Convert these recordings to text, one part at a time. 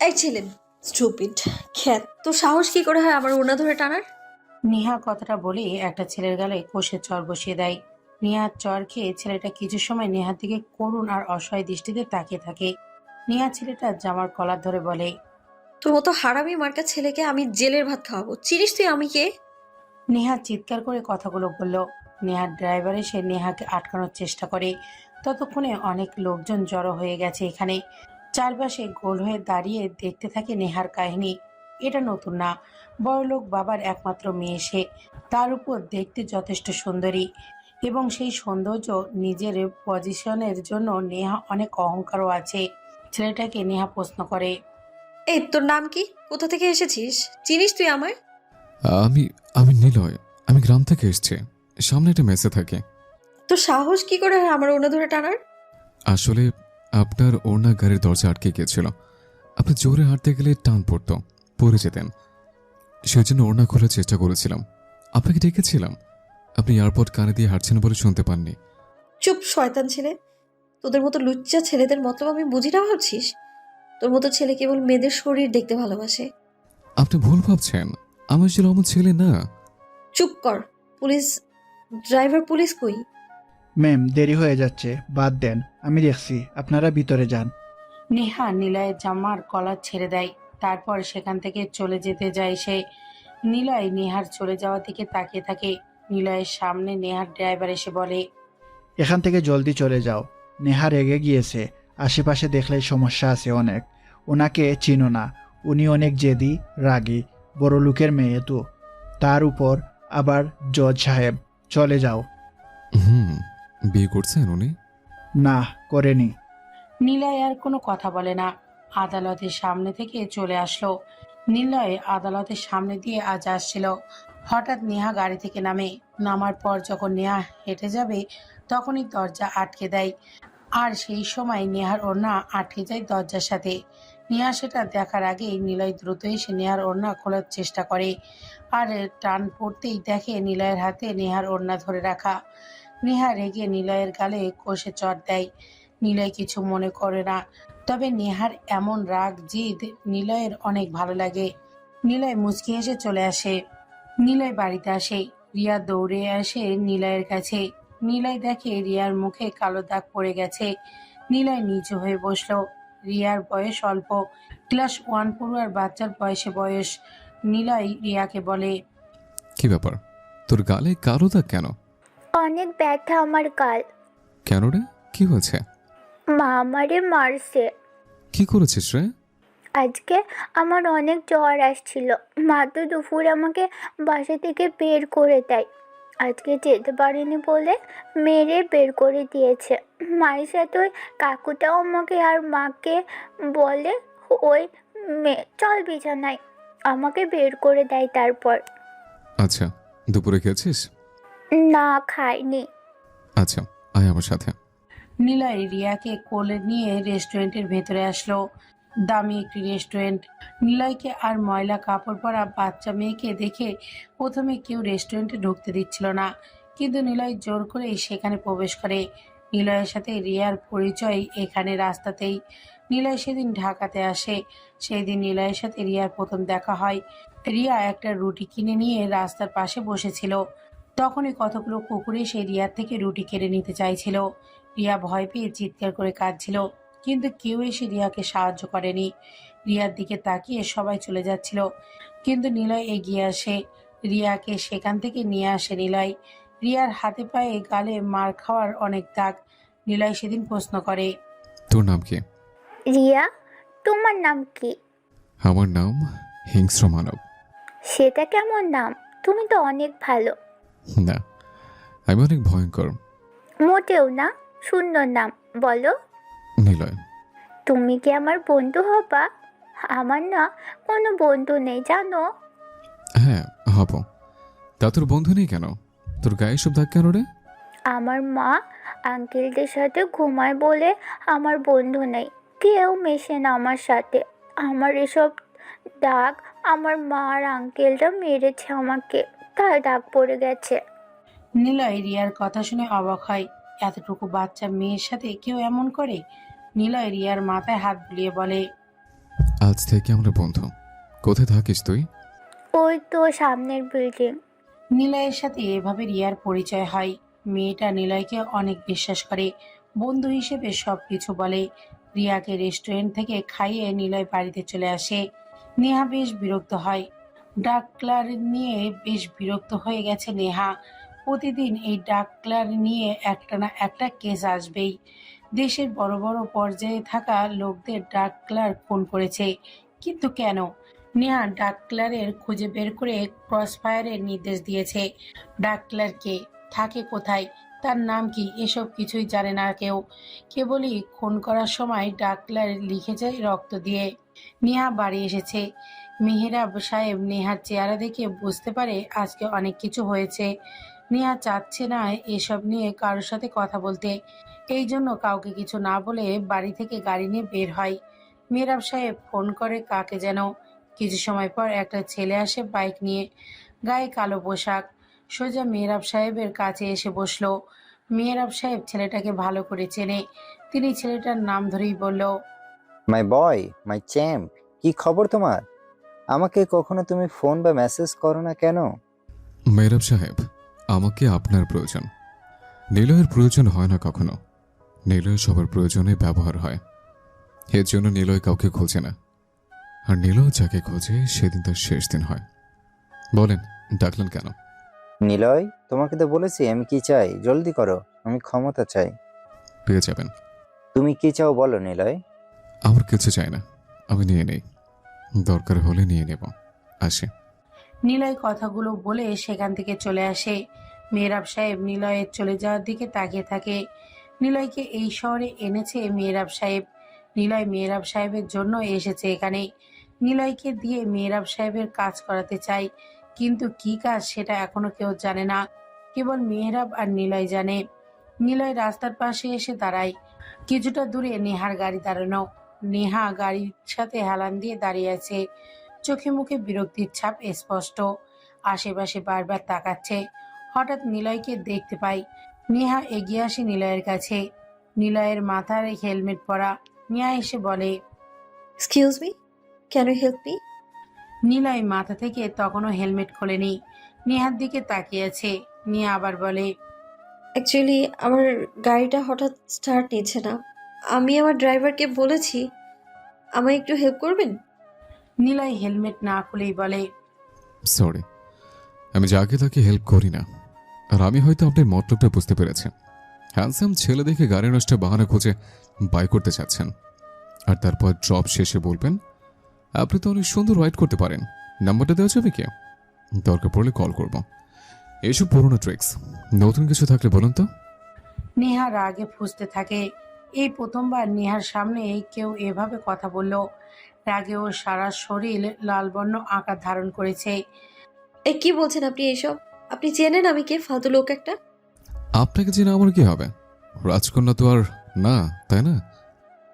এই ছেলে, স্টুপিড খ্যাত, তো সাহস কি করে হয় আমার ওড়না ধরে টানার? নিহা কথাটা বলে একটা ছেলের গালে কষে চর বসিয়ে দেয়। নিহার চর খেয়ে ছেলেটা কিছু সময় নেহার দিকে করুণ আর অসহায় দৃষ্টিতে তাকিয়ে থাকে। নিহা ছেলেটার জামার কলার ধরে বলে, তোর মতো হারামি মার্কা ছেলেকে আমি জেলের ভাত খাওয়াবো, চিনিস তুই আমি কে? নেহা চিৎকার করে কথাগুলো বলল। নেহার ড্রাইভার এসে নেহাকে আটকানোর চেষ্টা করে। ততক্ষণে অনেক লোকজন জড়ো হয়ে গেছে এখানে। চারপাশে গোল হয়ে দাঁড়িয়ে দেখতে থাকে নেহার কাহিনী। এটা নতুন না, বড়লোক বাবার একমাত্র মেয়ে সে, তার উপর দেখতে যথেষ্ট সুন্দরী, এবং সেই সৌন্দর্য নিজের পজিশনের জন্য নেহা অনেক অহংকারও আছে। ছেলেটাকে নেহা প্রশ্ন করে, এই তোর নাম কি? কোথা থেকে এসেছিস? চিনিস তুই আমায়? আমি আমি নিলয়। আমি গ্রাম থেকে এসেছি। সামনে একটা মেসে থাকে। তোর সাহস কি করে হয় আমার ওড়না ধরে টানার? আসলে আপনার ওড়না গাড়ির দরজা আটকে গিয়েছিল। আপনি জোরে হাঁটতে গেলে টান পড়তো, পড়ে যেতেন। সেই জন্য ওড়না খোলার চেষ্টা করেছিলাম। আপনাকে ডেকেছিলাম, আপনি এয়ারপোর্ট কানে দিয়ে হাঁটছেন বলে শুনতে পাননি। চুপ শয়তান ছেলে, তোদের মতো লুচ্চা ছেলেদের মতলব আমি বুঝি না ভাবছিস? তোর মতো ছেলে কেবল মেয়েদের শরীর দেখতে ভালোবাসে। আপনি ভুল ভাবছেন, আমার ছিল আমার ছেলে না। চুপ কর। পুলিশ, ড্রাইভার পুলিশ কই? ম্যাম, দেরি হয়ে যাচ্ছে, বাদ দেন, আমি দেখছি, আপনারা ভিতরে যান। নেহা নিলয়ের জামার কলার ছেড়ে দেয়। তারপর সেখান থেকে চলে যেতে যায় সে। নিলয় নেহার চলে যাওয়ার দিকে তাকিয়ে থাকে। নিলয়ের সামনে নেহার ড্রাইভার এসে বলে, এখান থেকে জলদি চলে যাও। নেহা রেগে গিয়েছে, আশেপাশে দেখলে সমস্যা আছে অনেক। ওনাকে চিনো না, উনি অনেক জেদি, রাগী, বড় লোকের মেয়ে তো, তার উপর আবার জজ সাহেব। চলে যাও। হুম, বিয়ে করছেন উনি? না, করেনি। নিলয় আর কোনো কথা বলে না। আদালতের সামনে থেকে চলে আসলো। নিলয় আদালতের সামনে দিয়ে আজ আসছিল। হঠাৎ নেহা গাড়ি থেকে নামে। নামার পর যখন নেহা হেঁটে যাবে তখনই দরজা আটকে দেয়। আর সেই সময় নেহার ওড়না আটকে যায় দরজার সাথে। নেহা সেটা দেখার আগেই নিলয় দ্রুত এসে নেহার ওড়না খোলার চেষ্টা করে। আর টান পড়তেই দেখে নিলয়ের হাতে নেহার ওড়না ধরে রাখা। নেহা রেগে নিলয়ের গালে কষে চড় দেয়। নিলয় কিছু মনে করে না, তবে নেহার এমন রাগ জিদ নিলয়ের অনেক ভালো লাগে। নিলয় মুচকি হেসে চলে আসে। নিলয় বাড়িতে আসে। রিয়া দৌড়ে আসে নিলয়ের কাছে। নিলয় দেখে রিয়ার মুখে কালো দাগ পড়ে গেছে। নিলয় নিচু হয়ে বসলো। রিয়ার বয়স অল্প, ক্লাস 1 পড়ুয়ার বাচ্চার বয়স। নিলয় রিয়াকে বলে, কি ব্যাপার, তোর গালে কালো দাগ কেন? অনেক ব্যথা আমার গাল। কেন রে, কি হয়েছে? মা আমারে মারছে। কি করেছিস রে? আজকে আমার অনেক জ্বর আসছিল। মা তো দুপুরে আমাকে বাসা থেকে বের করে দেয়। আজকে যেতে পারিনি বলে মেরে বের করে দিয়েছে। মায়ের সাথে ওই কাকুটাও আমাকে আর মাকে বলে, ওই মেয়ে চল বিছানায়, আমাকে বের করে দেয় তারপর। আচ্ছা, দুপুরে খেয়েছিস? না, খাইনি। আচ্ছা, আয় আমার সাথে। নিলয় রিয়াকে কোলে নিয়ে রেস্টুরেন্টের ভেতরে আসলো। দামি একটি রেস্টুরেন্ট। নিলয়কে আর ময়লা কাপড় পরা বাচ্চা মেয়েকে দেখে প্রথমে কেউ রেস্টুরেন্টে ঢুকতে দিচ্ছিল না, কিন্তু নিলয় জোর করে সেখানে প্রবেশ করে। নিলয়ের সাথে রিয়ার পরিচয় এখানে রাস্তাতেই। নিলয় সেদিন ঢাকাতে আসে। সেই দিন নিলয়ের সাথে রিয়ার প্রথম দেখা হয়। রিয়া একটা রুটি কিনে নিয়ে রাস্তার পাশে বসেছিল। তখনই কতগুলো কুকুর এসে রিয়ার থেকে রুটি কেড়ে নিতে চাইছিল। রিয়া ভয় পেয়ে চিৎকার করে কাঁদছিল, কিন্তু কেউ এসে রিয়াকে সাহায্য করেনি। রিয়ার দিকে তাকিয়ে সবাই চলে যাচ্ছিল, কিন্তু নিলয় এগিয়ে আসে। রিয়াকে সেখান থেকে নিয়ে আসে নিলয়। রিয়ার হাতে পায়ে গালে মার খাওয়ার অনেক দাগ। নিলয় সেদিন প্রশ্ন করে, তোর নাম কি? রিয়া, তোমার নাম কি? আমার নাম হিংস্র মানব। সেটা কেমন নাম? তুমি তো অনেক ভালো। না, আমি অনেক ভয়ঙ্কর। মোটেও না, সুন্দর নাম। বলো। নিলয়। তুমি কি আমার বন্ধু হবা? আমার না কোনো বন্ধু নেই জানো। হ্যাঁ, হব। তা তোর বন্ধু নেই কেন? তোর গায়ে সব দাগ কেন রে? আমার মা আঙ্কেলদের সাথে ঘুমায় বলে আমার বন্ধু নেই। কেউ মেশে না আমার সাথে। আমার এসব দাগ আমার মা আর আঙ্কেলরা মেরেছে আমাকে, তাই দাগ পড়ে গেছে। নিলয় রিয়ার কথা শুনে অবাক হয়। এতটুকু বাচ্চা মেয়ের সাথে কেউ এমন করে? নিলয় রিয়ার মাথায় হাত বুলিয়ে বলে, আজ থেকে আমরা বন্ধু। কোথায় থাকিস তুই? ওই তো সামনের বিল্ডিং। নিলয়ের সাথে এভাবে রিয়ার পরিচয় হয়। মেয়েটা নিলয়কে অনেক বিশ্বাস করে, বন্ধু হিসেবে সবকিছু বলে। রিয়াকে রেস্টুরেন্ট থেকে খাইয়ে নিলয় বাড়িতে চলে আসে। নেহা বেশ বিরক্ত হয়। ডাকলার নিয়ে বেশ বিরক্ত হয়ে গেছে নেহা। প্রতিদিন এই ডাকলার নিয়ে একটা না একটা কেস আসবেই। দেশের বড় বড় পর্যায়ে থাকা লোকদের ডাকলার খুন করেছে, কিন্তু কেন? নেহা ডাকলারের খুঁজে বের করে ক্রসফায়ারের নির্দেশ দিয়েছে। ডাকলার কে, থাকে কোথায়, তার নাম কি, এসব কিছুই জানে না কেউ। কেবলই খুন করার সময় ডাকলার লিখেছে রক্ত দিয়ে। নেহা বাড়ি এসেছে। মেহেরাব সাহেব নেহার চেহারা দেখে বুঝতে পারে আজকে অনেক কিছু হয়েছে। নেহা চাচ্ছে না এসব নিয়ে কারোর সাথে কথা বলতে, এই জন্য কাউকে কিছু না বলে বাড়ি থেকে গাড়ি নিয়ে বের হয়। মেহেরাব সাহেব ফোন করে কাকে যেন। কিছু সময় পর একটা ছেলে আসে বাইক নিয়ে, গায়ে কালো পোশাক। সোজা মেহেরাব সাহেবের কাছে এসে বসলো। মেহেরাব সাহেব ছেলেটাকে ভালো করে চেনে। তিনি ছেলেটার নাম ধরেই বলল, মাই বয়, মাই চ্যাম্প, কি খবর তোমার? আমাকে কখনো তুমি ফোন বা মেসেজ করো না কেন? মেহরাব সাহেব, আমাকে আপনার প্রয়োজন। নিলয়ের প্রয়োজন হয় না কখনো। নিলয় সবার প্রয়োজনে ব্যবহার হয়। এর জন্য নিলয় কাউকে খোঁজে না। আর নিলয় যাকে খোঁজে সেদিন তার শেষ দিন হয়। বলেন, ডাকলেন কেন? নিলয়, তোমাকে তো বলেছি আমি কি চাই, জলদি করো, আমি ক্ষমতা চাই। পেয়ে যাবেন। তুমি কি চাও বলো নিলয়। আমার কিছু চাই না, আমি নিয়ে নেই। দরকার হলে নিয়ে নেব। আসে। নিলয় কথাগুলো বলে সেখান থেকে চলে আসে। মেহরাব সাহেব নিলয়ের চলে যাওয়ার দিকে তাকিয়ে থাকে। নিলয়কে এই শহরে এনেছে মেহরাব সাহেব। নিলয় মেহরাব সাহেবের জন্য এসেছে এখানে। নিলয়কে দিয়ে মেহরাব সাহেবের কাজ করাতে চাই, কিন্তু কি কাজ সেটা এখনো কেউ জানে না, কেবল মেহরাব আর নিলয় জানে। নিলয় রাস্তার পাশে এসে দাঁড়ায়। কিছুটা দূরে নেহার গাড়ি দাঁড়ানো। নেহা গাড়ির সাথে হেলান দিয়ে দাঁড়িয়ে আছে। চোখে মুখে বিরক্তির ছাপ স্পষ্ট। আশেপাশে বারবার তাকাচ্ছে। হঠাৎ নিলয়কে দেখতে পাই। নেহা এগিয়ে আসে নিলয়ের কাছে। নিলয়ের মাথার হেলমেট পরা। নেহা এসে বলে, excuse me, can you help me? Niloy মাথা থেকে তখনও হেলমেট খোলেনি, নেহার দিকে তাকিয়ে আছে। নেহা আবার বলে, অ্যাকচুয়ালি আমার গাড়িটা হঠাৎ স্টার্ট নিচ্ছে না। আমি আমার ড্রাইভারকে বলেছি, আমায় একটু হেল্প করবেন? নিলয় হেলমেট না খুলেই বলে, সরি, আমি যাকে তাকে হেল্প করি না। আর আমি হয়তো আপনার মতলবটা বুঝতে পেরেছি। হ্যান্ডসাম ছেলে দেখে গাড়ি নষ্ট বাহানা খুঁজে বাই করতে চাচ্ছেন, আর তারপর ড্রপ শেষে বলবেন আপনি তো অনেক সুন্দর রাইড করতে পারেন, নাম্বারটা দেওয়া যাবে কি? দরকার পড়লে কল করব। এইসব পুরোনো ট্রিক্স, নতুন কিছু থাকলে বলুন তো। নেহা রাগে ফুঁসতে থাকে। এই প্রথমবার নেহার সামনে কেউ এভাবে কথা বলল। রাগে ওর সারা শরীর লালবর্ণ আকার ধারণ করেছে। এ কি বলছেন আপনি এইসব? আপনি চেনেন আমি কে? ফালতু লোক একটা। আপনাকে জেনে আমার কি হবে? রাজকন্যা তো আর না, তাই না?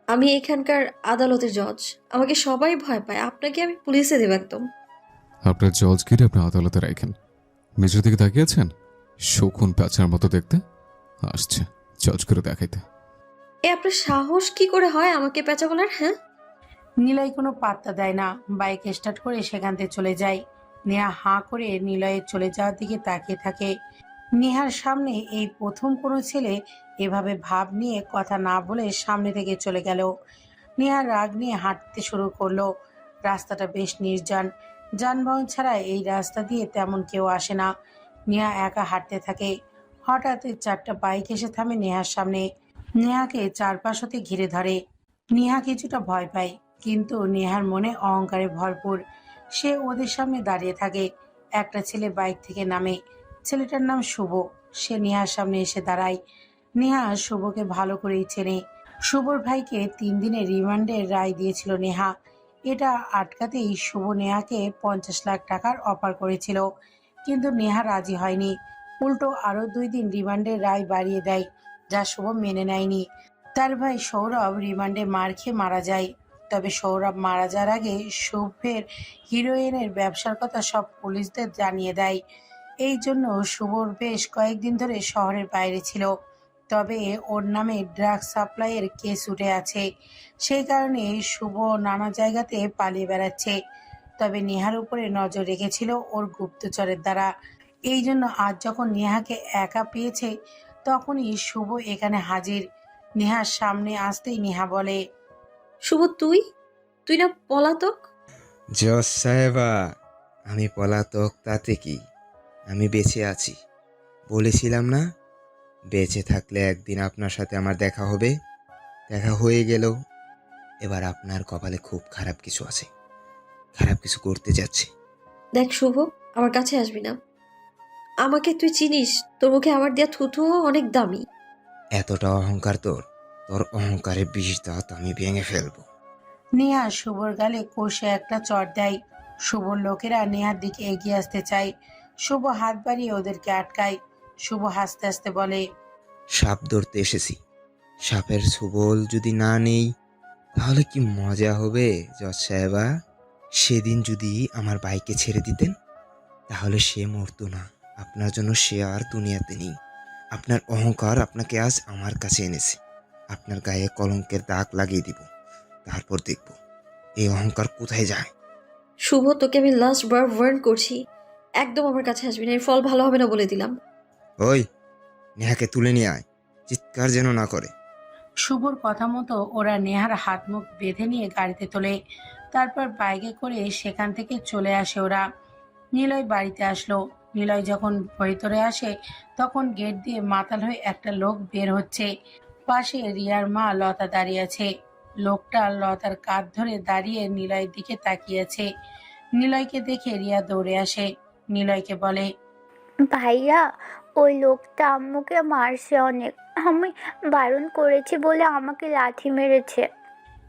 আমি এখানকার আদালতের জজ, আমাকে সবাই ভয় পায়। আপনাকে আমি পুলিশে দেব একদম। আপনার জজগিরি আপনি আদালতে রাখেন। নিজের দিকে তাকিয়েছেন, শকুন প্যাঁচার মতো দেখতে। আসছে জজ করে দেখাইতে। এ আপনার সাহস কি করে হয় আমাকে পেঁচা বলার? হ্যাঁ, নিলয় কোনো পাত্তা দেয় না, বাইক স্টার্ট করে সেখান থেকে চলে যায়। নেহা হাঁ করে নিলয়ের চলে যাওয়ার দিকে তাকিয়ে থাকে। নেহার সামনে এই প্রথম কোনো ছেলে এভাবে ভাব নিয়ে কথা না বলে সামনে থেকে চলে গেল। নেহা রাগ নিয়ে হাঁটতে শুরু করলো। রাস্তাটা বেশ নির্জন, যানবাহন ছাড়া এই রাস্তা দিয়ে তেমন কেউ আসে না। নেহা একা হাঁটতে থাকে। হঠাৎ 4টা বাইক এসে থামে নেহার সামনে। নেহাকে চারপাশ হতে ঘিরে ধরে। নেহা কিছুটা ভয় পায়, কিন্তু নেহার মনে অহংকারে ভরপুর। সে ওদের সামনে দাঁড়িয়ে থাকে। একটা ছেলে বাইক থেকে নামে। ছেলেটার নাম শুভ। সে নেহার সামনে এসে দাঁড়ায়। নেহা শুভকে ভালো করেই চেনে। শুভর ভাইকে 3 দিনের রিমান্ডের রায় দিয়েছিল নেহা। এটা আটকাতেই শুভ নেহাকে 50 লাখ টাকার অফার করেছিল, কিন্তু নেহা রাজি হয়নি। উল্টো আরো 2 দিন রিমান্ডের রায় বাড়িয়ে দেয়, যা শুভ মেনে নেয়নি। তার ভাই সৌরভ রিমান্ডে মার খেয়ে মারা যায়। তবে সৌরভ মারা যাওয়ার আগে শুভের হিরোইনের ব্যবসার কথা সব পুলিশদের জানিয়ে দেয়। এই জন্য শুভর বেশ কয়েকদিন ধরে শহরের বাইরে ছিল। তবে ওর নামে ড্রাগ সাপ্লাইয়ের কেস উঠে আছে, সেই কারণে শুভ নানা জায়গাতে পালিয়ে বেড়াচ্ছে। তবে নেহার উপরে নজর রেখেছিল ওর গুপ্তচরের দ্বারা। এই জন্য আজ যখন নেহাকে একা পেয়েছে তখনই শুভ এখানে হাজির। নেহার সামনে আসতেই নেহা বলে, শুভ তুই তুই না পলাতক? জজ সাহেবা, আমি পলাতক তাতে কি? আমি বেঁচে আছি। বলেছিলাম না, বেঁচে থাকলে একদিন আপনার সাথে আমার দেখা হবে। দেখা হয়ে গেল। এবার আপনার কপালে খুব খারাপ কিছু আছে, খারাপ কিছু করতে যাচ্ছে। দেখ শুভ, আমার কাছে আসবি না। আমাকে তুই চিনিস, তোর মুখে আমার দেয়া থুথুও অনেক দামি। এতটা অহংকার তোর? তোর অহংকারের বিষ দাঁত আমি ভেঙে ফেলবো। নেহা শুভর গালে কষে একটা চড় দেয়। শুভর লোকেরা নেহার দিকে এগিয়ে আসতে চায়। শুভ হাত বাড়িয়ে ওদেরকে আটকায়। শুভ হাসতে হাসতে বলে, সাপ ধরতে এসেছি। সাপের ছোবল যদি না নেই তাহলে কি মজা হবে জজ সাহেবা? সেদিন যদি আমার ভাইকে ছেড়ে দিতেন তাহলে সে মরতো না। আপনার জন্য সে আর দুনিয়াতে নেই। আপনার অহংকার আপনাকে আজ আমার কাছে এনেছে। আপনার গায়ে কলঙ্কের দাগ লাগিয়ে দিব, তারপর দেখব এই অহংকার কোথায় যায়। শুভ, তোকে আমি লাস্ট বার ওয়ার্ন করছি, একদম আমার কাছে আসবি না, এর ফল ভালো হবে না বলে দিলাম। ওই, নেহাকে তুলে নিয়ে আয়, চিৎকার যেন না করে। শুভর কথা মতো ওরা নেহার হাত মুখ বেঁধে নিয়ে গাড়িতে তোলে। তারপর বাইকে করে সেখান থেকে চলে আসে ওরা। নিলয় বাড়িতে আসলো। নিলয় যখন ভেতরে আসে তখন গেট দিয়ে মাতাল হয়ে একটা লোক বের হচ্ছে। পাশে রিয়ার মা লতা দাঁড়িয়ে আছে। লোকটা লতার কাঁধ ধরে দাঁড়িয়ে নিলয়ের দিকে তাকিয়ে আছে। নিলয়কে দেখে রিয়া দৌড়ে আসে। নিলয়কে বলে, ভাইয়া, ওই লোকটা আম্মুকে মারছে অনেক। আমি বারণ করেছি বলে আমাকে লাথি মেরেছে।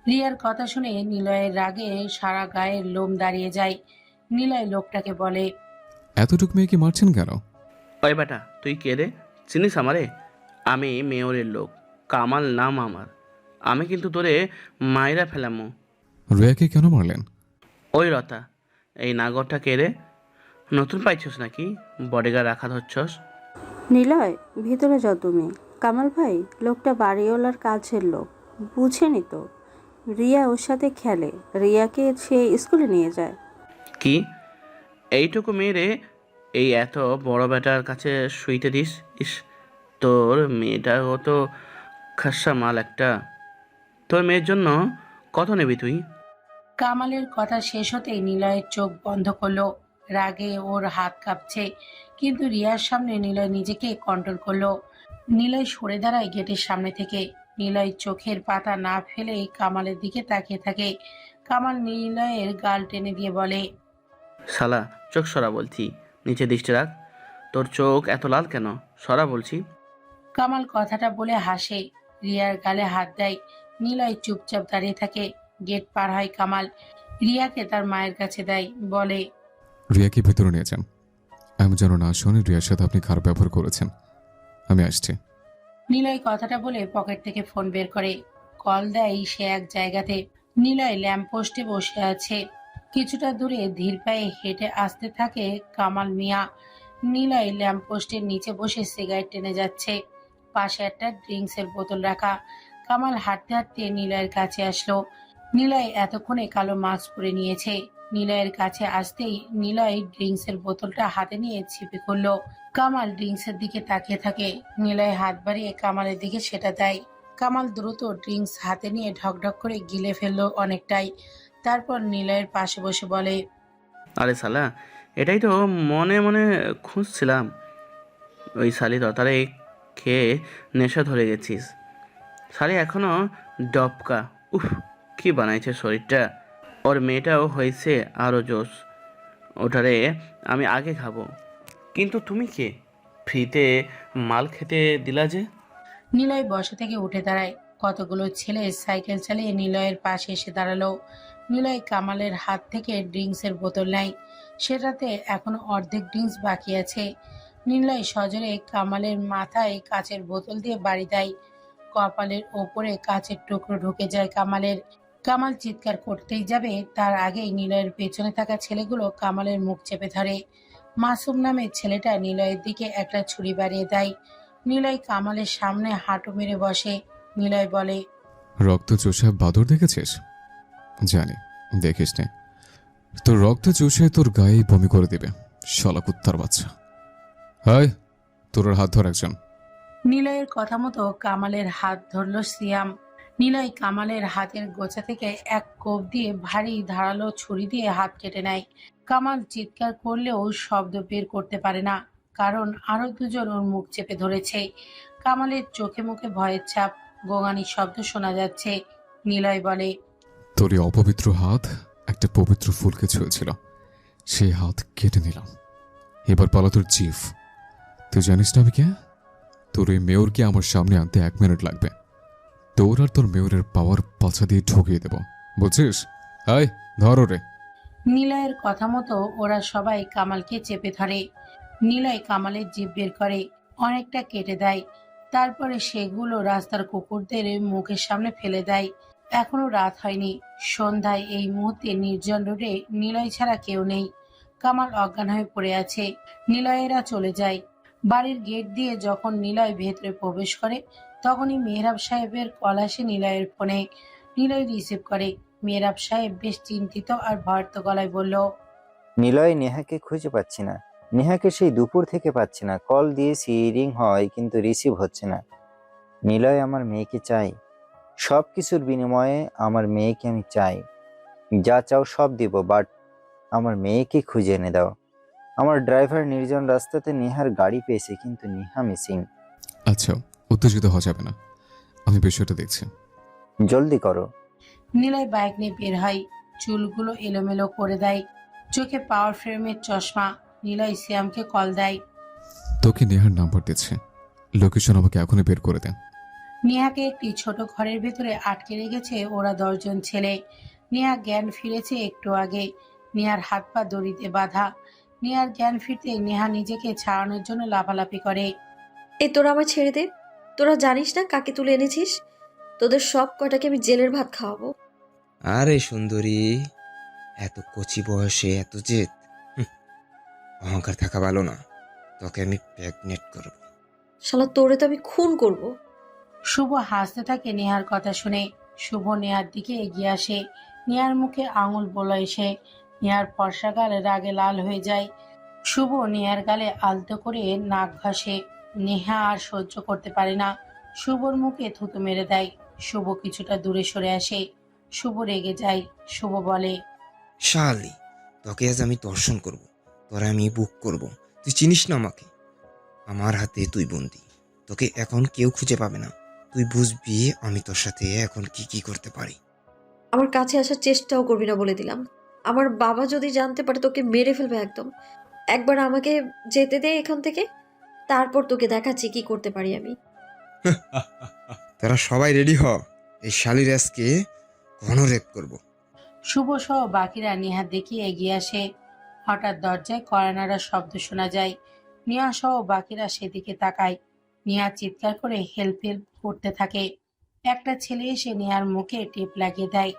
রিয়ার কথা শুনে নিলয়ের রাগে সারা গায়ের লোম দাঁড়িয়ে যায়। নিলয় লোকটাকে বলে, এতটুক মেয়েকে মারছেন কেন? ওই বেটা, তুই কে রে? চিনিস আমারে? আমি মেয়রের লোক, কামাল নাম আমার। আমি কিন্তু তোরে মাইরা ফেলামো। রিয়াকে কেন মারলেন? ওই রতা, এই নাগরটা কে রে? নতুন পাইছস নাকি বডিগার্ড রাখা ধরছস? নিলয়, ভিতরে যাও তুমি। কামাল ভাই, লোকটা বাড়িওয়ালার কাছের লোক, বুঝেনি তো? রিয়া ওর সাথে খেলে, রিয়াকে সে স্কুলে নিয়ে যায়। কি এইটুকু মেয়েরে এই এত বড় বেটার কাছে শুইতে দিস? ইস, তোর মেয়েটাও তো খাসা মাল একটা। তোর মেয়ের জন্য কত নেবি তুই? কামালের কথা শেষ হতেই নিলয়ের চোখ বন্ধ করলো। রাগে ওর হাত কাঁপছে, কিন্তু রিয়ার সামনে নিলয় নিজেকে কন্ট্রোল করলো। নিলয় সরে দাঁড়ায় গেটের সামনে থেকে। নিলয় চোখের পাতা না ফেলে কামালের দিকে তাকিয়ে থাকে। কামাল নিলয়ের গাল টেনে দিয়ে বলে, শালা, চোখ সরা বলছি, নিচে দৃষ্টি রাখ। তোর চোখ এত লাল কেন? সরা বলছি। কামাল কথাটা বলে হাসে, রিয়ার গালে হাত দেয়। নিলয় চুপচাপ দাঁড়িয়ে থাকে। গেট পার হয় কামাল, রিয়াকে তার মায়ের কাছে দেয়, বলে, রিয়াকে ভেতরে নিয়ে যান। আমি যেন না শুনি রিয়ার সাথে আপনি খারাপ ব্যবহার করেছেন। আমি আসছি। নিলয় কথাটা বলে পকেট থেকে ফোন বের করে কল দেয় সে এক জায়গাতে। নিলয় ল্যাম্পপোস্টে বসে আছে। কিছুটা দূরে ধীর পায়ে হেঁটে আসতে থাকে কামাল মিয়া। নিলয় ল্যাম্পপোস্টের নিচে বসে সিগারেট টেনে যাচ্ছে। পাশে একটা ড্রিঙ্কসের বোতল রাখা। কামাল হাঁটতে হাঁটতে নিলয়ের কাছে আসলো। নিলয় এতক্ষণে কালো মাস্ক পরে নিয়েছে। নিলয়ের কাছে আসতেই নিলয় ড্রিঙ্কসের বোতলটা হাতে নিয়ে ছিপে খুললো। কামাল ড্রিঙ্কসের দিকে তাকিয়ে থাকে। নিলয় হাত বাড়িয়ে কামালের দিকে সেটা দেয়। কামাল দ্রুত ড্রিঙ্কস হাতে নিয়ে ঢকঢক করে গিলে ফেললো অনেকটাই। তারপর নিলয়ের পাশে বসে বলে, আরে শালা, এটাই তো মনে মনে খুঁজছিলাম। ওই শালি ততারে খেয়ে নেশা ধরে গেছিস। শালি এখনো ডবকা। উফ, কি বানাইছে শরীরটা। ওর মেয়েটাও হয়েছে আরও জোশ। ওটারে আমি আগে খাবো। কিন্তু তুমি কে? ফ্রিতে মাল খেতে দিলা যে? নিলয় বসা থেকে উঠে দাঁড়ায়। কতগুলো ছেলে সাইকেল চালিয়ে নিলয়ের পাশে এসে দাঁড়ালো। নিলয় কামালের হাত থেকে ড্রিঙ্কসের বোতল নেয়। সেটাতে এখনো অর্ধেক ড্রিঙ্কস বাকি আছে। নিলয় সজোরে কামালের মাথায় কাচের বোতল দিয়ে বাড়ি দেয়। কপালের ওপরে কাচের টুকরো ঢুকে যায় কামালের। কামাল চিৎকার করতেই যাবে, তার আগেই নিলয়ের পেছনে থাকা ছেলেগুলো কামালের মুখ চেপে ধরে। মাসুম নামের ছেলেটা নিলয়ের দিকে একটা ছুরি বাড়িয়ে দেয়। নিলয় কামালের সামনে হাঁটু মেরে বসে। নিলয় বলে, রক্ত চোষা বাদর দেখেছিস? জানি, দেখিস নে। তোর রক্ত চুষে তোর গায়ে বমি করে দিবে, শালা কুত্তার বাচ্চা। হাই, তোর আর হাত ধর একজন। নিলয়ের কথা মতো কামালের হাত ধরল সিয়াম। নিলয় কামালের হাতের গোছা থেকে এক কোপ দিয়ে ভারী ধারালো ছুরি দিয়ে হাত কেটে নেয়। কামাল চিৎকার করলেও শব্দ বের করতে পারে না, কারণ আরো দুজন ওর মুখ চেপে ধরেছে। কামালের চোখে মুখে ভয়ের ছাপ, গোঙানির শব্দ শোনা যাচ্ছে। নিলয় বলে, তোর এই অপবিত্র হাত একটা পবিত্র ফুলকে ছুঁয়েছিল, সেই হাত কেটে নিলাম। এবার পালা তোর জিভ। তুই জানিস না আমি কে? তোর এই মেয়রকে আমার সামনে আনতে 1 মিনিট লাগবে। তোর আর তোর মেয়রের পাওয়ার পাছা দিয়ে ঢুকিয়ে দেব, বুঝছিস? আয় ধরো রে। নিলয়ের কথা মতো ওরা সবাই কামালকে চেপে ধরে। নিলয় কামালের জিভ বের করে, অনেকটা কেটে দেয়। তারপরে সেগুলো রাস্তার কুকুরদের মুখের সামনে ফেলে দেয়। এখনো রাত হয়নি। সন্ধ্যায় এই মুহূর্তে নির্জন রোডে নিলয় ছাড়া কেউ নেই। কামাল অজ্ঞান হয়ে পড়ে আছে। নিলয়েরা চলে যায়। বাড়ির গেট দিয়ে যখন নিলয় ভেতরে প্রবেশ করে, তখনই মেহরাব সাহেবের কল আসে নিলয়ের ফোনে। নিলয় রিসিভ করে। মেহরাব সাহেব বেশ চিন্তিত আর ভয়ার্ত গলায় বলল, নিলয় নেহাকে খুঁজে পাচ্ছি না। নেহাকে সেই দুপুর থেকে পাচ্ছি না। কল দিয়েছি, রিং হয় কিন্তু রিসিভ হচ্ছে না। নিলয় আমার মেয়েকে চাই। সব কিছুর বিনিময়ে আমার মেয়েকে আমি চাই। যা চাও সব দিব, বাট আমার মেয়েকে খুঁজে এনে দাও। আমার ড্রাইভার নির্জন রাস্তাতে নেহার গাড়ি পেয়েছে, কিন্তু নেহা মিসিং। আচ্ছা, উত্তেজিত হওয়া যাবে না, আমি বিষয়টা দেখছি। জলদি করো। নিলয় বাইক নিয়ে বের হয়। চুলগুলো এলোমেলো করে দেয়, চোখে পাওয়ার ফ্রেমের চশমা। নিলয় শ্যামকে কল দেয়। তোকে নেহার নাম্বার দিচ্ছে, লোকেশন আমাকে এখনই বের করে দেন। নেহাকে একটি ছোট ঘরের ভেতরে আটকে রেখেছে ওরা 10 জন ছেলে। নেহা জ্ঞান ফিরেছে একটু আগে। নেহার হাত পা দড়িতে বাঁধা। নেহার জ্ঞান ফিরতে নেহা নিজেকে ছাড়ানোর জন্য লাফালাফি করে। এই তোরা আমার ছেড়ে দে। তোরা জানিস না কাকে তুলে এনেছিস? তোদের সব কটাকে আমি জেলের ভাত খাওয়াবো। আরে সুন্দরী, এত কচি বয়সে এত জেদ, অহংকার থাকা ভালো না। তোকে আমি প্রেগনেট করব। শালা তোরে তো আমি খুন করব। শুভ হাসতে থাকে নেহার কথা শুনে। শুভ নেহার দিকে এগিয়ে আসে। নেহার মুখে আঙুল বলো এসে। নেহার ফর্সা গাল রাগে লাল হয়ে যায়। শুভ নেহার গালে আলতো করে নাক ঘষে। নেহা আর সহ্য করতে পারে না। শুভর মুখে থুতু মেরে দেয়। শুভ কিছুটা দূরে সরে আসে। শুভ রেগে যায়। শুভ বলে, শালি, তোকে আজ আমি দর্শন করব, তোরা আমি বুক করব। তুই চিনিস না আমাকে? আমার হাতে তুই বন্দি। তোকে এখন কেউ খুঁজে পাবে না। তুই বুঝবি আমি তোর সাথে এখন কি কি করতে পারি। আমার কাছে আসার চেষ্টাও করবি না বলে দিলাম। আমার বাবা যদি জানতে পারে তোকে মেরে ফেলবে একদম। একবার আমাকে যেতে দে এখান থেকে, তারপর তোকে দেখাচ্ছি কি করতে পারি আমি। তোরা সবাই রেডি হ, এই শালির আজকে ঘনরেপ করব। শুভ সহ বাকিরা নেহার দিকে এগিয়ে আসে। হঠাৎ দরজায় কড়া নাড়ার শব্দ শোনা যায়। নেহা সহ বাকিরা সেদিকে তাকায়। নেহা চিৎকার করে হেল্প হেল্প করতে থাকে। একটা ছেলে এসে নেহার মুখে টেপ লাগিয়ে দেয়।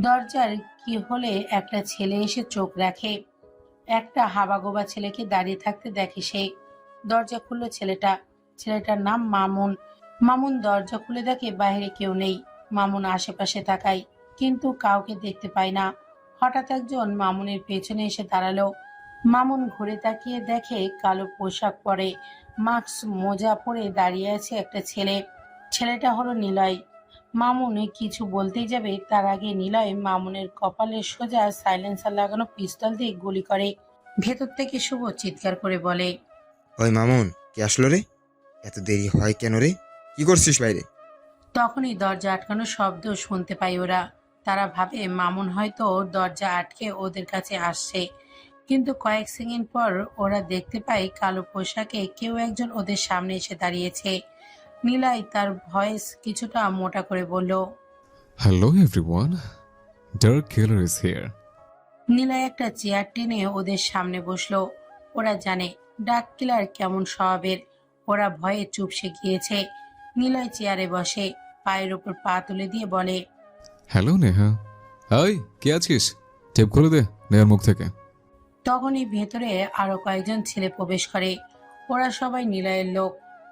দরজার কি হলে একটা ছেলে এসে চোখ রাখে। একটা হাবাগোবা ছেলেকে দাঁড়িয়ে থাকতে দেখে সে। দরজা খুললো ছেলেটা। ছেলেটার নাম মামুন। মামুন দরজা খুলে দেখে বাইরে কেউ নেই। মামুন আশেপাশে তাকায়, কিন্তু কাউকে দেখতে পায় না। হঠাৎ একজন মামুনের পেছনে এসে দাঁড়ালো। মামুন ঘুরে তাকিয়ে দেখে কালো পোশাক পরে, মাস্ক মোজা পরে দাঁড়িয়ে আছে একটা ছেলে। ছেলেটা হলো নিলয়। মামুন কিছু বলতেই যাবে, তার আগে নিলয় মামুনের কপালে সোজা সাইলেন্সার লাগানো পিস্তল দিয়ে গুলি করে। ভেতর থেকে শুভ চিৎকার করে বলে, ওই মামুন, কে আসলো রে? এত দেরি হয় কেন রে? কি করছিস বাইরে? তখনই দরজা আটকানোর শব্দ শুনতে পায় ওরা। তারা ভাবে মামুন হয়তো দরজা আটকে ওদের কাছে আসছে, কিন্তু কয়েক সেকেন্ড পর ওরা দেখতে পায় কালো পোশাকে কেউ একজন ওদের সামনে এসে দাঁড়িয়েছে। নিলয় তার ভয়েস কিছুটা মোটা করে বলল, hello everyone, dark killer is here. Niloy একটা চেয়ার টেনে ওদের সামনে বসলো। ওরা জানে ডাক কিলার কেমন স্বভাবের। ওরা ভয়ে চুপসে গিয়েছে। নিলয় চেয়ারে বসে, পায়ের ওপর পা তুলে দিয়ে বলে, হ্যালো নেহা। হাই, কে আছিস? টেপ খুলে দে নেহার মুখ থেকে। তখনই ভেতরে আরো কয়েকজন ছেলে প্রবেশ করে। ওরা সবাই নিলয়ের লোক।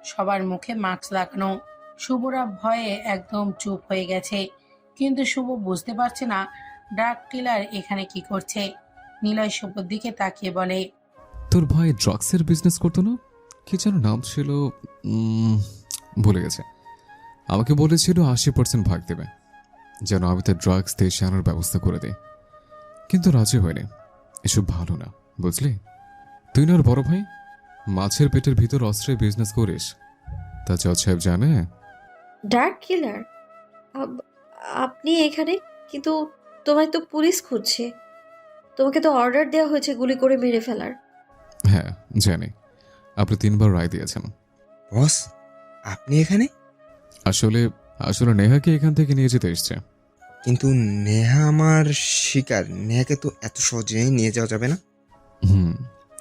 সবার মুখে মাস্ক লাগানো। শুভরা ভয়ে একদম চুপ হয়ে গেছে, কিন্তু শুভ বুঝতে পারছে না ড্রাগ ডিলার এখানে কি করছে। নিলয় শুভর দিকে তাকিয়ে বলে, তোর ভাই ড্রাগসের বিজনেস করতো না? কি যেন নাম ছিল, ভুলে গেছে। আমাকে বলেছিল 80% ভাগ দেবে, যেন আমি তার ড্রাগস দেশে আনার ব্যবস্থা করে দিই, কিন্তু রাজি হয়নি। এসব ভালো না, বুঝলি? তুই না ওর বড় ভাই, মাছের পেটের ভিতর অস্ত্রের বিজনেস করিস, তা জজ সাহেব জানে? ডার্ক কিলার? আপনি এখানে? কিন্তু তোমায় তো পুলিশ খুঁজছে। তোমাকে তো অর্ডার দেওয়া হয়েছে গুলি করে মেরে ফেলার। হ্যাঁ জানি, আপনি 3বার রায় দিয়েছেন। বস, আপনি এখানে? আসলে আসলে নেহাকে এখান থেকে নিয়ে যেতে এসছে। কিন্তু নেহা আমার শিকার, নেহাকে তো এত সহজে নিয়ে যাওয়া যাবে না।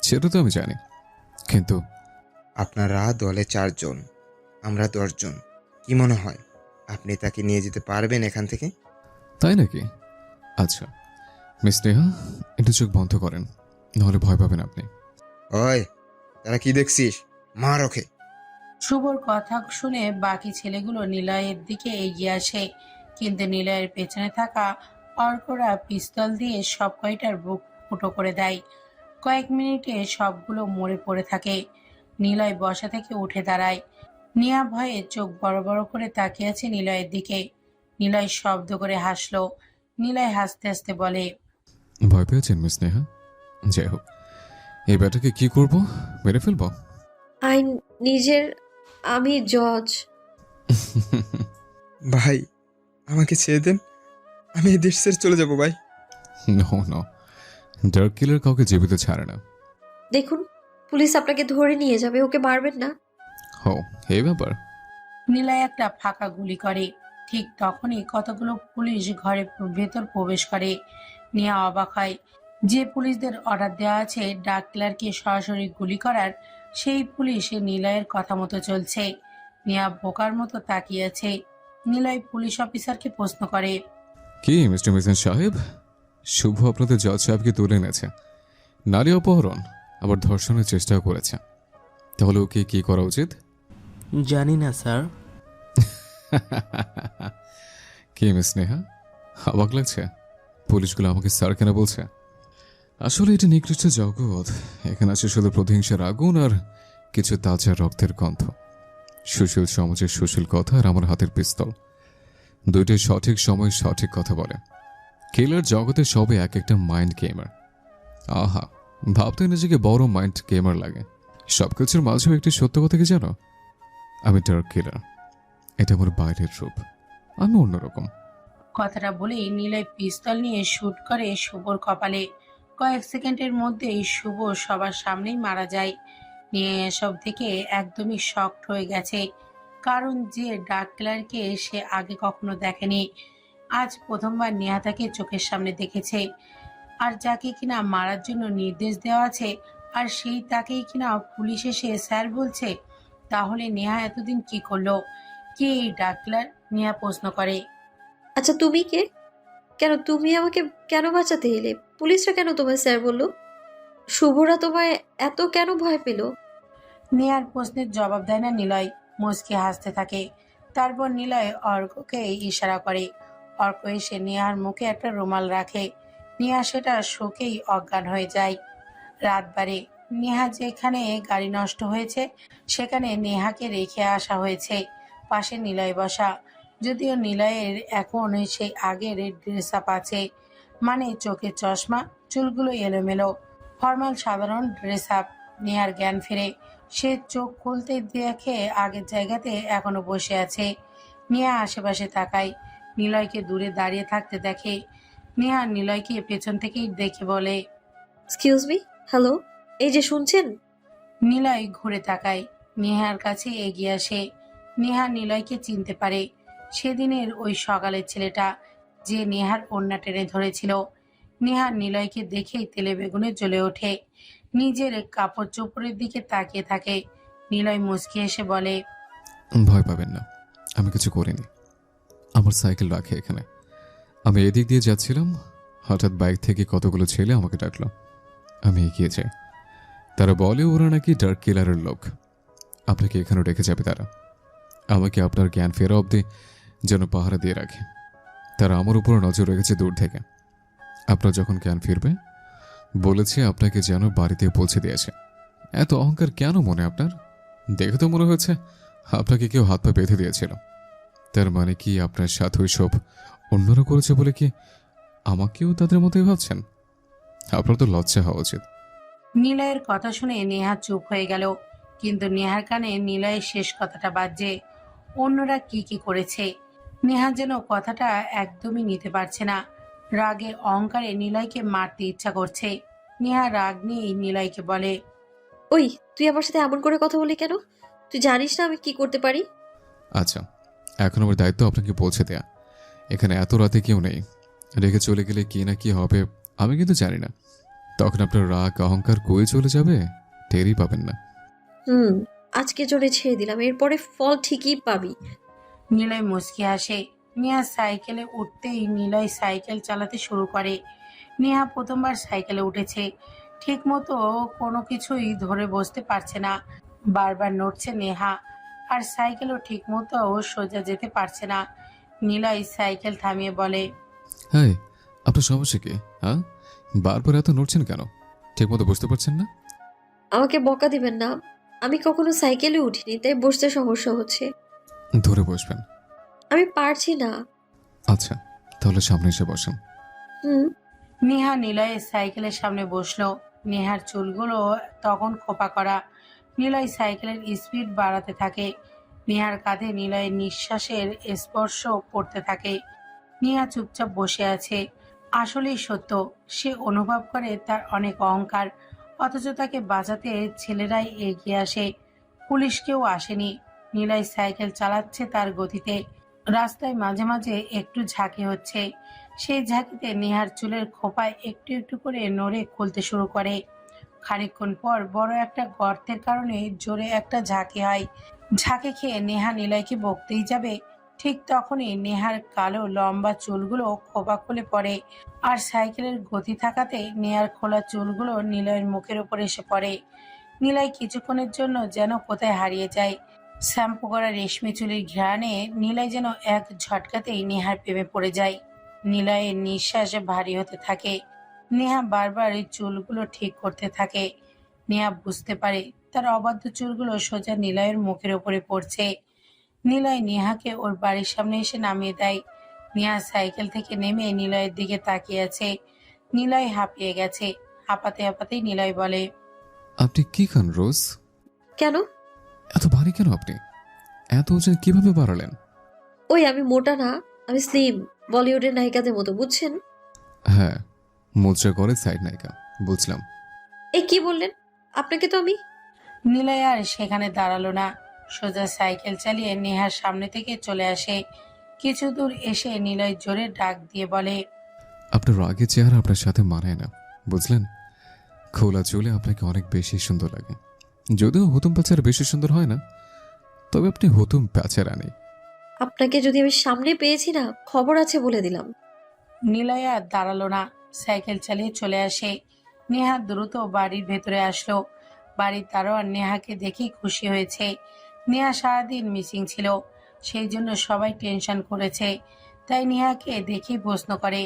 সেটা তো আমি জানি, কিন্তু আপনারা দলে 4 জন, আমরা 10 জন। কি মনে হয় আপনি তাকে নিয়ে যেতে পারবেন এখান থেকে? তাই নাকি? আচ্ছা মিস নেহা, একটু চোখ বন্ধ করেন, নাহলে ভয় পাবেন আপনি। ওই, তারা কি দেখছিস? মার ওকে। শুভর কথা শুনে বাকি ছেলেগুলো নিলয়ের দিকে এগিয়ে আসে, কিন্তু নিলয়ের পেছনে থাকা অর্করা পিস্তল দিয়ে সব কয়টার বুক ফুটো করে দেয়। কয়েক মিনিটে সবগুলো মরে পড়ে থাকে। নিলয় বসা থেকে উঠে দাঁড়ায়। নিয়া ভয়ে চোখ বড় বড় করে তাকিয়ে আছে নিলয়ের দিকে। নিলয় শব্দ করে হাসলো। নিলয় হাসতে হাসতে বলে, ভয় পেয়েছেন মিস নেহা? যাই হোক, এই ব্যাটাকে কি করব? মেরে ফেলবো? আইন নিজের, আমি জজ। ভাই, আমাকে ছেড়ে দেন, আমি এই দেশ ছেড়ে চলে যাব ভাই। নো নো, ডার্ক কিলার কাউকে জীবিত ছাড়ে না। দেখুন, পুলিশ আপনাকে ধরে নিয়ে যাবে, ওকে মারবেন না। হো, এই ব্যাপার? নিলয় একটা ফাঁকা গুলি করে। ঠিক তখনই কতগুলো পুলিশ ঘরের ভেতর প্রবেশ করে। নিয়া অবাক হয়, যে পুলিশদের অর্ডার দেওয়া আছে ডাক ক্লার্ককে সরাসরি গুলি করার, সেই পুলিশ নিলয়ের কথা মতো চলছে। নিয়া বোকার মতো তাকিয়ে আছে। নিলয় পুলিশ অফিসারকে প্রশ্ন করে, কি মিস্টার মিসেন সাহেব, শুভ আপনাদের জজ সাহেবকে তুলে এনেছে, নারী অপহরণ আবার ধর্ষণের চেষ্টাও করেছে, তাহলে ওকে কি করা উচিত? জানি না স্যার। কি মিস নেহা, অবাক লাগছে? পুলিশগুলো আমাকে স্যার কেন বলছে? আসলে এটা নিকৃষ্ট জগৎ, এখানে আছে শুধু প্রতিহিংসার আগুন আর কিছু তাজা রক্তের গন্ধ। সুশীল সমাজের সুশীল কথা আর আমার হাতের পিস্তল, দুইটাই সঠিক সময় সঠিক কথা বলে। কিলার জগতে সবে এক একটা মাইন্ড গেমার। আহা, ভাবতে নিজেকে বড় মাইন্ড গেমার লাগে। সবকিছুর মাঝেও একটি সত্য কথা কি জানো? আমি ডার্ক কিলার, এটা আমার বাইরের রূপ, আমি অন্যরকম। কথাটা বলেই নিলয় পিস্তল নিয়ে শুট করে শুভর কপালে। কয়েক সেকেন্ডের মধ্যেই শুভ সবার সামনেই মারা যায়। নিয়ে এসব থেকে একদমই শকড হয়ে গেছে, কারণ যে ডাক ক্লার্ককে সে আগে কখনো দেখেনি, আজ প্রথমবার নেহা তাকে চোখের সামনে দেখেছে। আর যাকে কিনা মারার জন্য নির্দেশ দেওয়া আছে, আর সেই তাকেই কিনা পুলিশ এসে স্যার বলছে। তাহলে নেহা এতদিন কি করলো? কে এই ডাক ক্লার্ক? নেহা প্রশ্ন করে। আচ্ছা তুমি কে? কেন তুমি আমাকে কেন বাঁচাতে এলে? পুলিশরা কেন তোমায় স্যার বললো? শুভরা তোমায় এত কেন ভয় পেল? নেহার প্রশ্নের জবাব দেয় না নিলয়, মুচকি হাসতে থাকে। তারপর নিলয় অর্ককে ইশারা করে। অর্ক এসে নেহার মুখে একটা রুমাল রাখে। নেহা সেটা শোকেই অজ্ঞান হয়ে যায়। রাত বাড়ে। নেহা যেখানে গাড়ি নষ্ট হয়েছে সেখানে নেহাকে রেখে আসা হয়েছে। পাশে নিলয় বসা, যদিও নিলয়ের এখন সেই আগের ড্রেস আপ আছে, মানে চোখের চশমা, চুলগুলো এলোমেলো, ফর্মাল সাধারণ ড্রেস আপ। নেহার জ্ঞান ফিরে। সে চোখ খুলতে দেখে আগের জায়গাতে এখনো বসে আছে। নেহা আশেপাশে তাকায়, নিলয়কে দূরে দাঁড়িয়ে থাকতে দেখে। নেহা নিলয়কে পেছন থেকেই দেখে বলে, এক্সকিউজ মি, হ্যালো, এই যে শুনছেন? নিলয় ঘুরে তাকায়, নেহার কাছে এগিয়ে আসে। নেহা নিলয়কে চিনতে পারে, সেদিনের ওই সকালের ছেলেটা যে নেহার ওড়না টেনে ধরেছিল। নেহা নিলয়কে দেখেই তেলে বেগুনে জ্বলে ওঠে, নিজের কাপড় চোপড়ের দিকে তাকিয়ে থাকে। নিলয় মুচকি এসে বলে, ভয় পাবেন না, আমি কিছু করিনি। আমার সাইকেল রাখে এখানে, আমি এদিক দিয়ে যাচ্ছিলাম, হঠাৎ বাইক থেকে কতগুলো ছেলে আমাকে ডাকলো। আমি এগিয়ে যাই, তারা বলে ওরা নাকি ডার্ক কিলারের লোক। আপনাকে এখানেও রেখে যাবে তারা। আমাকে আপনার জ্ঞান ফেরা অবধি যেন পাহারা দিয়ে রাখে। তারা আমার উপর নজর রেখেছে দূর থেকে। আপনার যখন জ্ঞান ফিরবে বলেছে আপনাকে যেন বাড়িতে পৌঁছে দিয়েছে। এত অহংকার কেন মনে আপনার? দেখে তো মনে হয়েছে আপনাকে কেউ হাত পা বেঁধে দিয়েছিল। তার মানে কি আপনার সাথে ওই সব অন্যরা করেছে বলে কি আমাকেও তাদের মতোই ভাবছেন? আপনার তো লজ্জা হওয়া উচিত। নিলয়ের কথা শুনে নেহা চুপ হয়ে গেল, কিন্তু নেহার কানে নিলয়ের শেষ কথাটা বাজে। অন্যরা কি কি করেছে নেহা যেন কথাটা একদমই নিতে পারছে না। রাগে অহংকারে নিলয়কে মারতে ইচ্ছা করছে। নেহা রাগ নিয়ে নিলয়কে বলে, ওই, তুই আমার সাথে এমন করে কথা বলি কেন? তুই জানিস না আমি কি করতে পারি? আচ্ছা, এখন আমার দায়িত্ব আপনাকে পৌঁছে দেয়া। এখানে এত রাতে কেউ নেই। রেখে চলে গেলে কি না কি হবে আমি কিন্তু জানি না। তখন আপনার রাগ অহংকার কই চলে যাবে টেরই পাবেন না। আজকে জন্য ছেড়ে দিলাম, এরপরে ফল ঠিকই পাবি। নিলয় মুচকি হাসে। নেহা সাইকেলে উঠতেই নিলয় সাইকেল চালাতে শুরু করে। নেহা প্রথমবার সাইকেলে উঠেছে, ঠিক মতো কোনো কিছুই ধরে বসতে পারছে না। বারবার নড়ছে নেহা, আর সাইকেলও ঠিক মতো সোজা যেতে পারছে না। নিলয় সাইকেল থামিয়ে বলে, হ্যাঁ, আপনার সমস্যা কি? হ্যাঁ, বারবার এত নড়ছেন কেন? ঠিক মতো বুঝতে পারছেন না? আমাকে বকা দিবেন না, আমি কখনো সাইকেলে উঠিনি, তাই বসতে সমস্যা হচ্ছে। ধরে বসবেন। আমি পারছি না। আচ্ছা, তাহলে সামনে এসে বসেন। হুম। নেহা নিলয়ের সাইকেলের সামনে বসলো। নেহার চুলগুলো তখন খোপা করা। নিলয় সাইকেলের স্পিড বাড়াতে থাকে। নেহার কাঁধে নিলয়ের নিঃশ্বাসের স্পর্শ পড়তে থাকে। নেহা চুপচাপ বসে আছে। আসলেই সত্য, সে অনুভব করে তার অনেক অহংকার, অথচ তাকে বাঁচাতে ছেলেরাই এগিয়ে আসে, পুলিশ কেউ আসেনি। নিলয় সাইকেল চালাচ্ছে তার গতিতে। রাস্তায় মাঝে মাঝে একটু ঝাঁকি হচ্ছে। সেই ঝাঁকিতে নেহার চুলের খোপায় একটু একটু করে নড়ে খুলতে শুরু করে। খানিকক্ষণ পর বড় একটা গর্তের কারণে জোরে একটা ঝাঁকি হয়। ঝাঁকি খেয়ে নেহা নিলয়কে বকতেই যাবে, ঠিক তখনই নেহার কালো লম্বা চুলগুলো খোপা খুলে পড়ে, আর সাইকেলের গতি থাকাতে নেহার খোলা চুলগুলো নিলয়ের মুখের উপর এসে পড়ে। নিলয় কিছুক্ষণের জন্য যেন কোথায় হারিয়ে যায়। শ্যাম্পু করা রেশমি চুলের ঘ্রাণে নিলয় যেন এক ঝটকাতেই নেহার প্রেমে পড়ে যায়। নিলয়ের নিঃশ্বাস ভারী হতে থাকে। নেহা বারবার এই চুলগুলো ঠিক করতে থাকে। নেহা বুঝতে পারে তার অবাধ্য চুলগুলো সোজা নিলয়ের মুখের উপরে পড়ছে। নিলয় নেহাকে ওর বাড়ির সামনে এসে নামিয়ে দেয়। নেহা সাইকেল থেকে নেমে নিলয়ের দিকে তাকিয়ে আছে। নিলয় হাঁপিয়ে গেছে। হাঁপাতে হাঁপাতেই নিলয় বলে, আপনি কি খান রোজ? কেন? এত ভারী কেন আপনি? এত ওজন কিভাবে বাড়ালেন? ওই, আমি মোটা না, আমি স্লিম, বলিউডের নায়িকাদের মতো, বুঝছেন? হ্যাঁ, মুদ্রা করে সাইড নায়িকা, বুঝলাম। এই কি বললেন? আপনাকে তো আমি... নিলয় আর সেখানে দাঁড়ালো না, সোজা সাইকেল চালিয়ে নেহার সামনে থেকে চলে আসে। কিছু দূর এসে নিলয় জোরে ডাক দিয়ে বলে, আপনার রাগের চেহারা আপনার সাথে মানায় না, বুঝলেন? খোলা চুলে আপনাকে অনেক বেশি সুন্দর লাগে। যদিও হুতুম প্যাচার বেশি সুন্দর হয় না, তবে আপনি হুতুম প্যাচার আনি। আপনাকে যদি আমি সামনে পেয়েছি না, খবর আছে বলে দিলাম। নিলয় আর দাঁড়ালো না, সাইকেল চালিয়ে চলে আসে। নেহা দ্রুত বাড়ির ভেতরে আসলো। বাড়ির দারোয়ান নেহাকে দেখেই খুশি হয়েছে। নেহা সারাদিন মিসিং ছিল, সেই জন্য সবাই টেনশন করেছে। তাই নেহাকে দেখেই প্রশ্ন করে,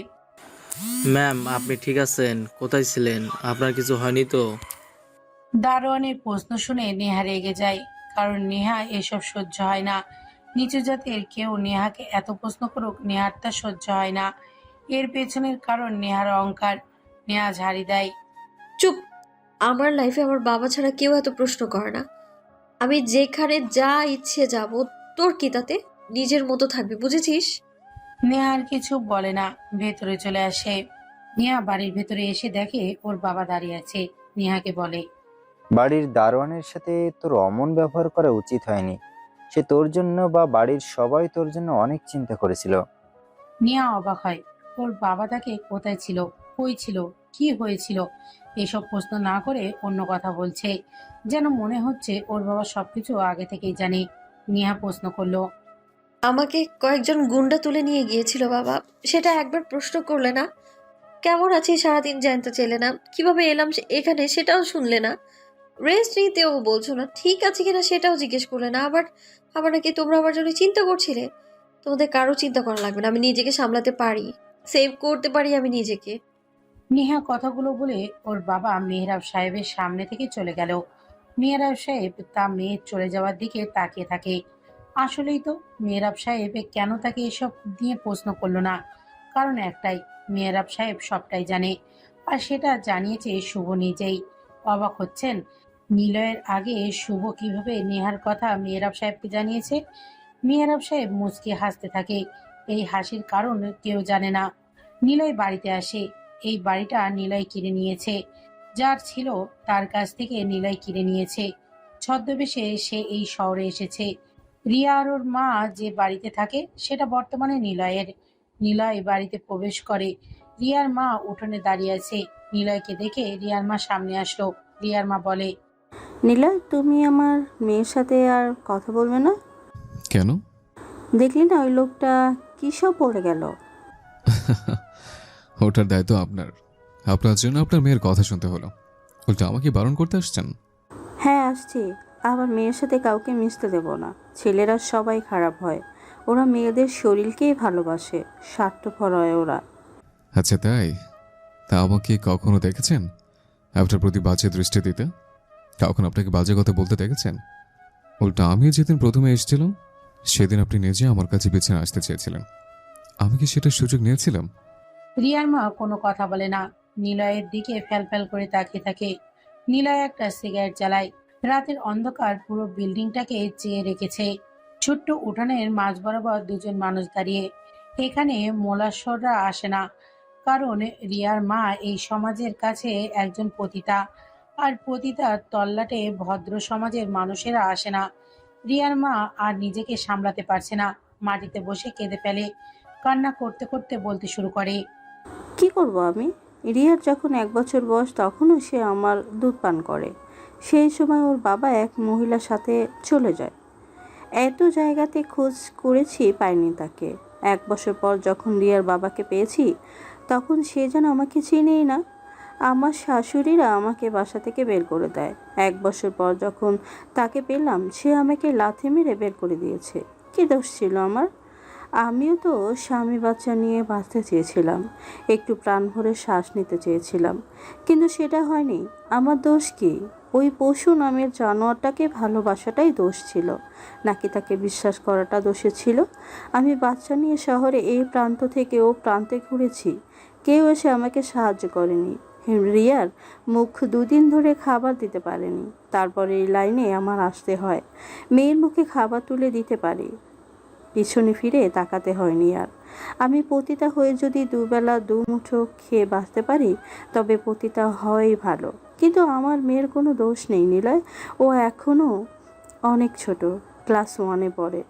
ম্যাম, আপনি ঠিক আছেন? কোথায় ছিলেন? আপনার কিছু হয়নি তো? দারোয়ানের প্রশ্ন শুনে নেহা রেগে যায়, কারণ নেহা এসব সহ্য হয় না। নিচু জাতের কেউ নেহাকে এত প্রশ্ন করুক, নেহার তা সহ্য হয় না। এর পেছনের কারণ নেহার অহংকার। নেহা ঝাড়ি দেয়, চুপ! আমার লাইফে আমার বাবা ছাড়া কেউ এত প্রশ্ন করে না। আমি যেখানে যা ইচ্ছে যাব, তোর কি তাতে? নিজের মতো থাকবি, বুঝেছিস? নেহা আর কিছু বলে না, ভেতরে চলে আসে। নেহা বাড়ির ভেতরে এসে দেখে ওর বাবা দাঁড়িয়ে আছে। নেহাকে বলে, বাড়ির দারোয়ানের সাথে তোর অমন ব্যবহার করা উচিত হয়নি। সে তোর জন্য বা বাড়ির সবাই তোর জন্য অনেক চিন্তা করেছিল। নেহা অবাক হয়। ওর বাবা তাকে কোথায় ছিল, কই ছিল, কি হয়েছিল, এসব প্রশ্ন না করে অন্য কথা বলছে, যেন মনে হচ্ছে ওর বাবা সবকিছু আগে থেকেই জানে। নেহা প্রশ্ন করলো, আমাকে কয়েকজন গুন্ডা তুলে নিয়ে গিয়েছিল বাবা, সেটা একবার প্রশ্ন করলে না? কেমন আছিস সারাদিন জানতে চাইলে না? কিভাবে এলাম এখানে সেটাও শুনলে না? রেস্ট নিতেও বলছো না, ঠিক আছে কিনা সেটাও জিজ্ঞেস করলে না। আবার আবার নাকি তোমরা আমার জন্য চিন্তা করছিলে। তোমাদের কারো চিন্তা করা লাগবে না, আমি নিজেকে সামলাতে পারি, সেভ করতে পারি আমি নিজেকে। নেহা কথাগুলো বলে ওর বাবা মেহরাব সাহেবের সামনে থেকে চলে গেল। মেহরাব সাহেব তার মেয়ের চলে যাওয়ার দিকে তাকিয়ে থাকে। আসলেই তো মেহরাব সাহেব কেন তাকে এসব নিয়ে প্রশ্ন করলো না? কারণ একটাই, মেহরাব সাহেব সবটাই জানে, আর সেটা জানিয়েছে শুভ নিজেই। অবাক হচ্ছেন নিলয়ের আগে শুভ কিভাবে নেহার কথা মেহরাব সাহেবকে জানিয়েছে। মেহরাব সাহেব মুচকি হাসতে থাকে। এই হাসির কারণ কেউ জানে না। নিলয় বাড়িতে আসে। এই বাড়িটা নিলয় কিনে নিয়েছে। যার ছিল তার কাছ থেকে নিলয় কিনে নিয়েছে। ছদ্মবেশে সে এই শহরে এসেছে। রিয়া আর ওর মা যে বাড়িতে থাকে সেটা বর্তমানে নিলয়ের। নিলয় বাড়িতে প্রবেশ করে। রিয়ার মা উঠোনে দাঁড়িয়ে আছে। নিলয়কে দেখে রিয়ার মা সামনে আসলো। রিয়ার মা বলে, নিলয়, তুমি আমার মেয়ের সাথে আর কথা বলবে না? কেন? দেখলি না ওই লোকটা কী সব বলে গেল? ওটার দায়িত্ব আপনার। আপনার জন্য আপনার মেয়ের কথা শুনতে হলো। উল্টা আমাকে বারণ করতে আসছেন? হ্যাঁ, আসছি। আমার মেয়ের সাথে কাউকে মিশতে দেব না। ছেলেরা সবাই খারাপ হয়। ওরা মেয়েদের শরীরকেই ভালোবাসে। স্বার্থপর হয় ওরা। আচ্ছা তাই? তা আমাকে কখনো দেখেছেন আপনার প্রতি বাজে দৃষ্টি দিতে? কখন আপনাকে বাজে কথা বলতে দেখেছেন? উল্টা আমি যেদিন প্রথমে এসেছিলাম সেদিন আপনি নিজে আমার কাছে পিছনে আসতে চেয়েছিলেন। আমি কি সেটার সুযোগ নিয়েছিলাম? রিয়ার মা কোনো কথা বলে না। নিলয়ের দিকে ফ্যাল করে তাকিয়ে থাকে। নিলয় একটা সিগারেট জ্বালায়। রাতের অন্ধকার পুরো বিল্ডিংটাকে চেয়ে রেখেছে। ছোট্ট উঠানের মাঝ বরাবর দুজন মানুষ দাঁড়িয়ে। এখানে মোলাসররা আসে না, কারণ রিয়ার মা এই সমাজের কাছে একজন পতিতা, আর পতিতার তল্লাটে ভদ্র সমাজের মানুষেরা আসে না। রিয়ার মা আর নিজেকে সামলাতে পারছে না। মাটিতে বসে কেঁদে ফেলে। কান্না করতে করতে বলতে শুরু করে, কি করব আমি? রিয়ার যখন 1 বছর বয়স তখনও সে আমার দুধ পান করে। সেই সময় ওর বাবা এক মহিলার সাথে চলে যায়। এত জায়গাতে খোঁজ করেছি, পাইনি তাকে। 1 বছর পর যখন রিয়ার বাবাকে পেয়েছি তখন সে যেন আমাকে চিনেই না। আমার শাশুড়িরা আমাকে বাসা থেকে বের করে দেয়। 1 বছর পর যখন তাকে পেলাম সে আমাকে লাথি মেরে বের করে দিয়েছে। কী দোষ ছিল আমার? আমিও তো স্বামী বাচ্চা নিয়ে বাঁচতে চেয়েছিলাম, একটু প্রাণ ভরে শ্বাস নিতে চেয়েছিলাম, কিন্তু সেটা হয়নি। আমার দোষ কি? ওই পশু নামের জানোয়ারটাকে ভালোবাসাটাই দোষ ছিল, নাকি তাকে বিশ্বাস করাটা দোষে ছিল? আমি বাচ্চা নিয়ে শহরে এই প্রান্ত থেকে ও প্রান্তে ঘুরেছি, কেউ এসে আমাকে সাহায্য করেনি। রিয়ার মুখ 2 দিন ধরে খাবার দিতে পারেনি, তারপরে এই লাইনে আমার আসতে হয়। মেয়ের মুখে খাবার তুলে দিতে পারি, পিছনে ফিরে তাকাতে হয়নি আর। আমি পতিতা হয়ে যদি দুবেলা দুমুঠো খেয়ে বাঁচতে পারি তবে পতিতা হওয়াই ভালো। কিন্তু আমার মেয়ের কোনো দোষ নেই নিলয়। ও এখনও অনেক ছোট, ক্লাস 1-এ পড়ে।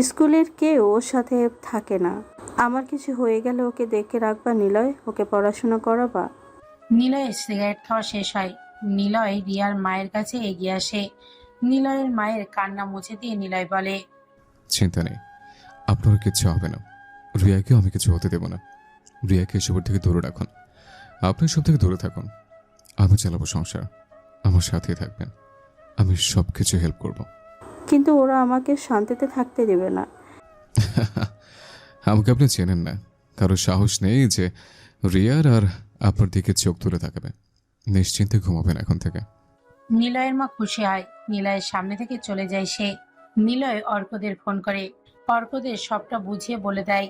স্কুলের কেউ ওর সাথে থাকে না। আমার কিছু হয়ে গেলে ওকে দেখে রাখবা নিলয়, ওকে পড়াশোনা করাবা। নিলয়ের সিগারেট খাওয়া শেষ হয়। নিলয় রিয়ার মায়ের কাছে এগিয়ে আসে। নিলয়ের মায়ের কান্না মুছে দিয়ে নিলয় বলে, চিন্তা নেই, আপনার কিচ্ছু হবে না। রিয়াকেও আমি কিছু হতে দেব না। রিয়াকে এসবের থেকে দূরে রাখুন। আপনি সব থেকে দূরে থাকুন। আমি চালাবো সংসার, আমার সাথেই থাকবেন। আমি সব কিছু হেল্প করব। কিন্তু ওরা আমাকে শান্তিতে থাকতে দেবে না। আমাকে আপনি চেনেন না, কারো সাহস নেই যে রিয়ার আর আপনার দিকে চোখ তুলে থাকবে। নিশ্চিন্তে ঘুমাবেন এখন থেকে। নিলয়ের মা খুশি হয়। নিলয়ের সামনে থেকে চলে যায় সে। নিলয় অর্কদের ফোন করে। অর্কদের সবটা বুঝিয়ে বলে দেয়।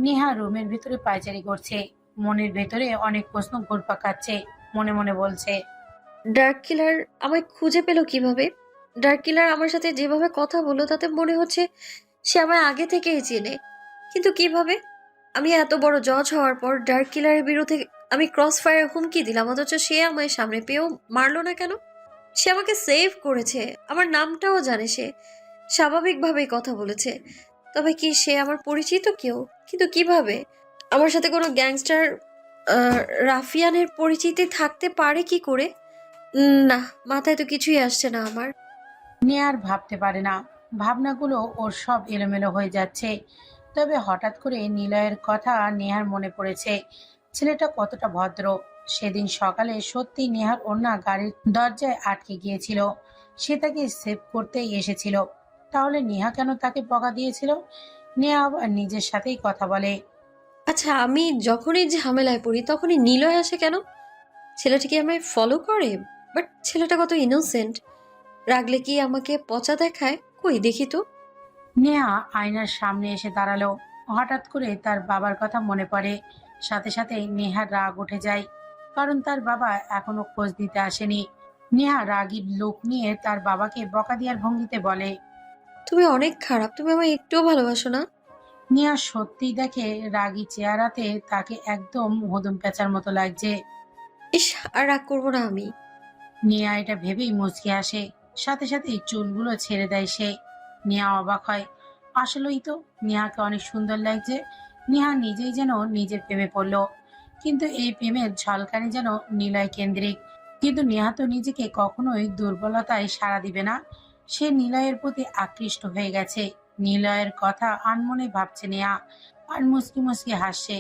নেহা রুমের ভিতরে পায়চারি করছে। মনের ভেতরে অনেক প্রশ্ন ঘুরপাক খাচ্ছে। মনে মনে বলছে, ডার্ক কিলার আমায় খুঁজে পেল কিভাবে? ডার্ক কিলার আমার সাথে যেভাবে কথা বললো তাতে মনে হচ্ছে সে আমায় আগে থেকেই চেনে, কিন্তু কিভাবে? আমি এত বড় জজ হওয়ার পর ডার্ক কিলারের বিরুদ্ধে আমি ক্রস ফায়ার হুমকি দিলাম, অথচ সে আমায় সামনে পেয়েও মারলো না কেন? সে আমাকে সেভ করেছে, আমার নামটাও জানে সে, স্বাভাবিকভাবেই কথা বলেছে। তবে কি সে আমার পরিচিত কেউ? কিন্তু কিভাবে? আমার সাথে কোনো গ্যাংস্টার রাফিয়ানের পরিচিতি থাকতে পারে কি করে? না, মাথায় তো কিছুই আসছে না আমার। নেহা আর ভাবতে পারে না। ভাবনাগুলো ওর সব এলোমেলো হয়ে যাচ্ছে। তবে হঠাৎ করে নিলয়ের কথা নেহার মনে পড়েছে। ছেলেটা কতটা ভদ্র, সেদিন সকালে সত্যি নেহার ওড়না গাড়ির দরজায় আটকে গিয়েছিল। সে তাকে সেভ করতেই এসেছিল। তাহলে নেহা কেন তাকে বকা দিয়েছিল? নেহা আবার নিজের সাথেই কথা বলে। আচ্ছা, আমি যখনই ঝামেলায় পড়ি তখনই নিলয় আসে কেন? ছেলেটা কি আমায় ফলো করে? বাট ছেলেটা কত ইনোসেন্ট। রাগলে কি আমাকে পচা দেখায়? কই দেখি তো। নেহা আয়নার সামনে এসে দাঁড়ালো। হঠাৎ করে তার বাবার কথা মনে পড়ে। সাথে সাথে নেহার রাগ উঠে যায়, কারণ তার বাবা এখনো খোঁজ দিতে আসেনি। নেহা রাগী লোক নিয়ে তার বাবাকে বকা দেওয়ার ভঙ্গিতে বলে। তুমি অনেক খারাপ, তুমি আমায় একটুও ভালোবাসো না। নেহা সত্যিই দেখে রাগী চেহারাতে তাকে একদম হদম পেঁচার মতো লাগছে। ইস, আর রাগ করবো না আমি। নেহা এটা ভেবেই মুচকি আসে। সাথে সাথে চুলগুলো ছেড়ে দেয় সে। নেহা অবাক হয়। আসলেই তো নেহাকে অনেক সুন্দর লাগছে। নেহা নিজেই যেন নিজের প্রেমে পড়ল। কিন্তু এই প্রেমের ঝলকানি যেন নিলয় কেন্দ্রিক। কিন্তু নেহা তো নিজেকে কখনোই দুর্বলতায় সাড়া দিবে না। সে নিলয়ের প্রতি আকৃষ্ট হয়ে গেছে। নিলয়ের কথা আনমনে ভাবছে নেহা, আর মুচকি মুচকি হাসছে।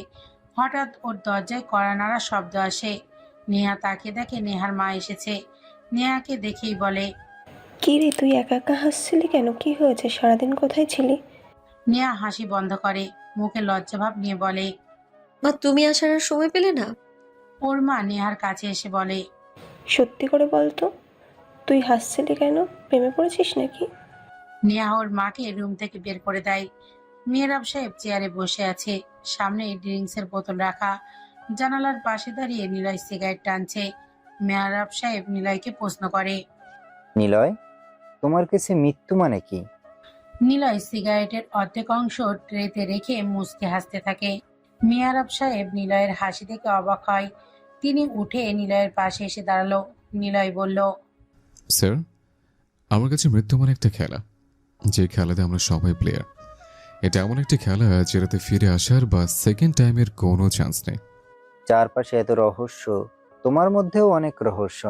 হঠাৎ ওর দরজায় কড়া নাড়া শব্দ আসে। নেহা তাকে দেখে নেহার মা এসেছে। নেহাকে দেখেই বলে। কি রে, তুই একা একা হাসছিলি কেন? কি হয়েছে? সারাদিন কোথায় ছিলি? নেহা হাসি বন্ধ করে, মুখে লজ্জাভাব নিয়ে বলে। মা, তুমি আসার আর সময় পেলে না? ওর মা নেহার কাছে এসে বলে। সত্যি করে বল তো, তুই হাসছিলি কেন? প্রেমে পড়েছিস নাকি? নেহা ওর মাকে রুম থেকে বের করে দেয়। মেহরাব সাহেব চেয়ারে বসে আছে, সামনে ড্রিঙ্কসের বোতল রাখা। জানালার পাশে দাঁড়িয়ে নিলয় সিগারেট টানছে। মেহরাব সাহেব নিলয়কে প্রশ্ন করে। নিলয়, তোমার কাছে মৃত্যু মানে কি? নিলয় সিগারেটের অর্ধেক অংশ ট্রেতে রেখে মুচকি হাসতে থাকে। মেহরাব সাহেব নিলয়ের হাসি দেখে অবাক হয়। তিনি উঠে নিলয়ের পাশে এসে দাঁড়ালো। নিলয় বলল। স্যার, আমার কাছে মৃত্যু মানে একটা খেলা, যে খেলাতে আমরা সবাই প্লেয়ার। এটা এমন একটি খেলা যেটাতে ফিরে আসার বা সেকেন্ড টাইমের কোনো চান্স নেই। চারপাশে এত রহস্য, তোমার মধ্যেও অনেক রহস্য।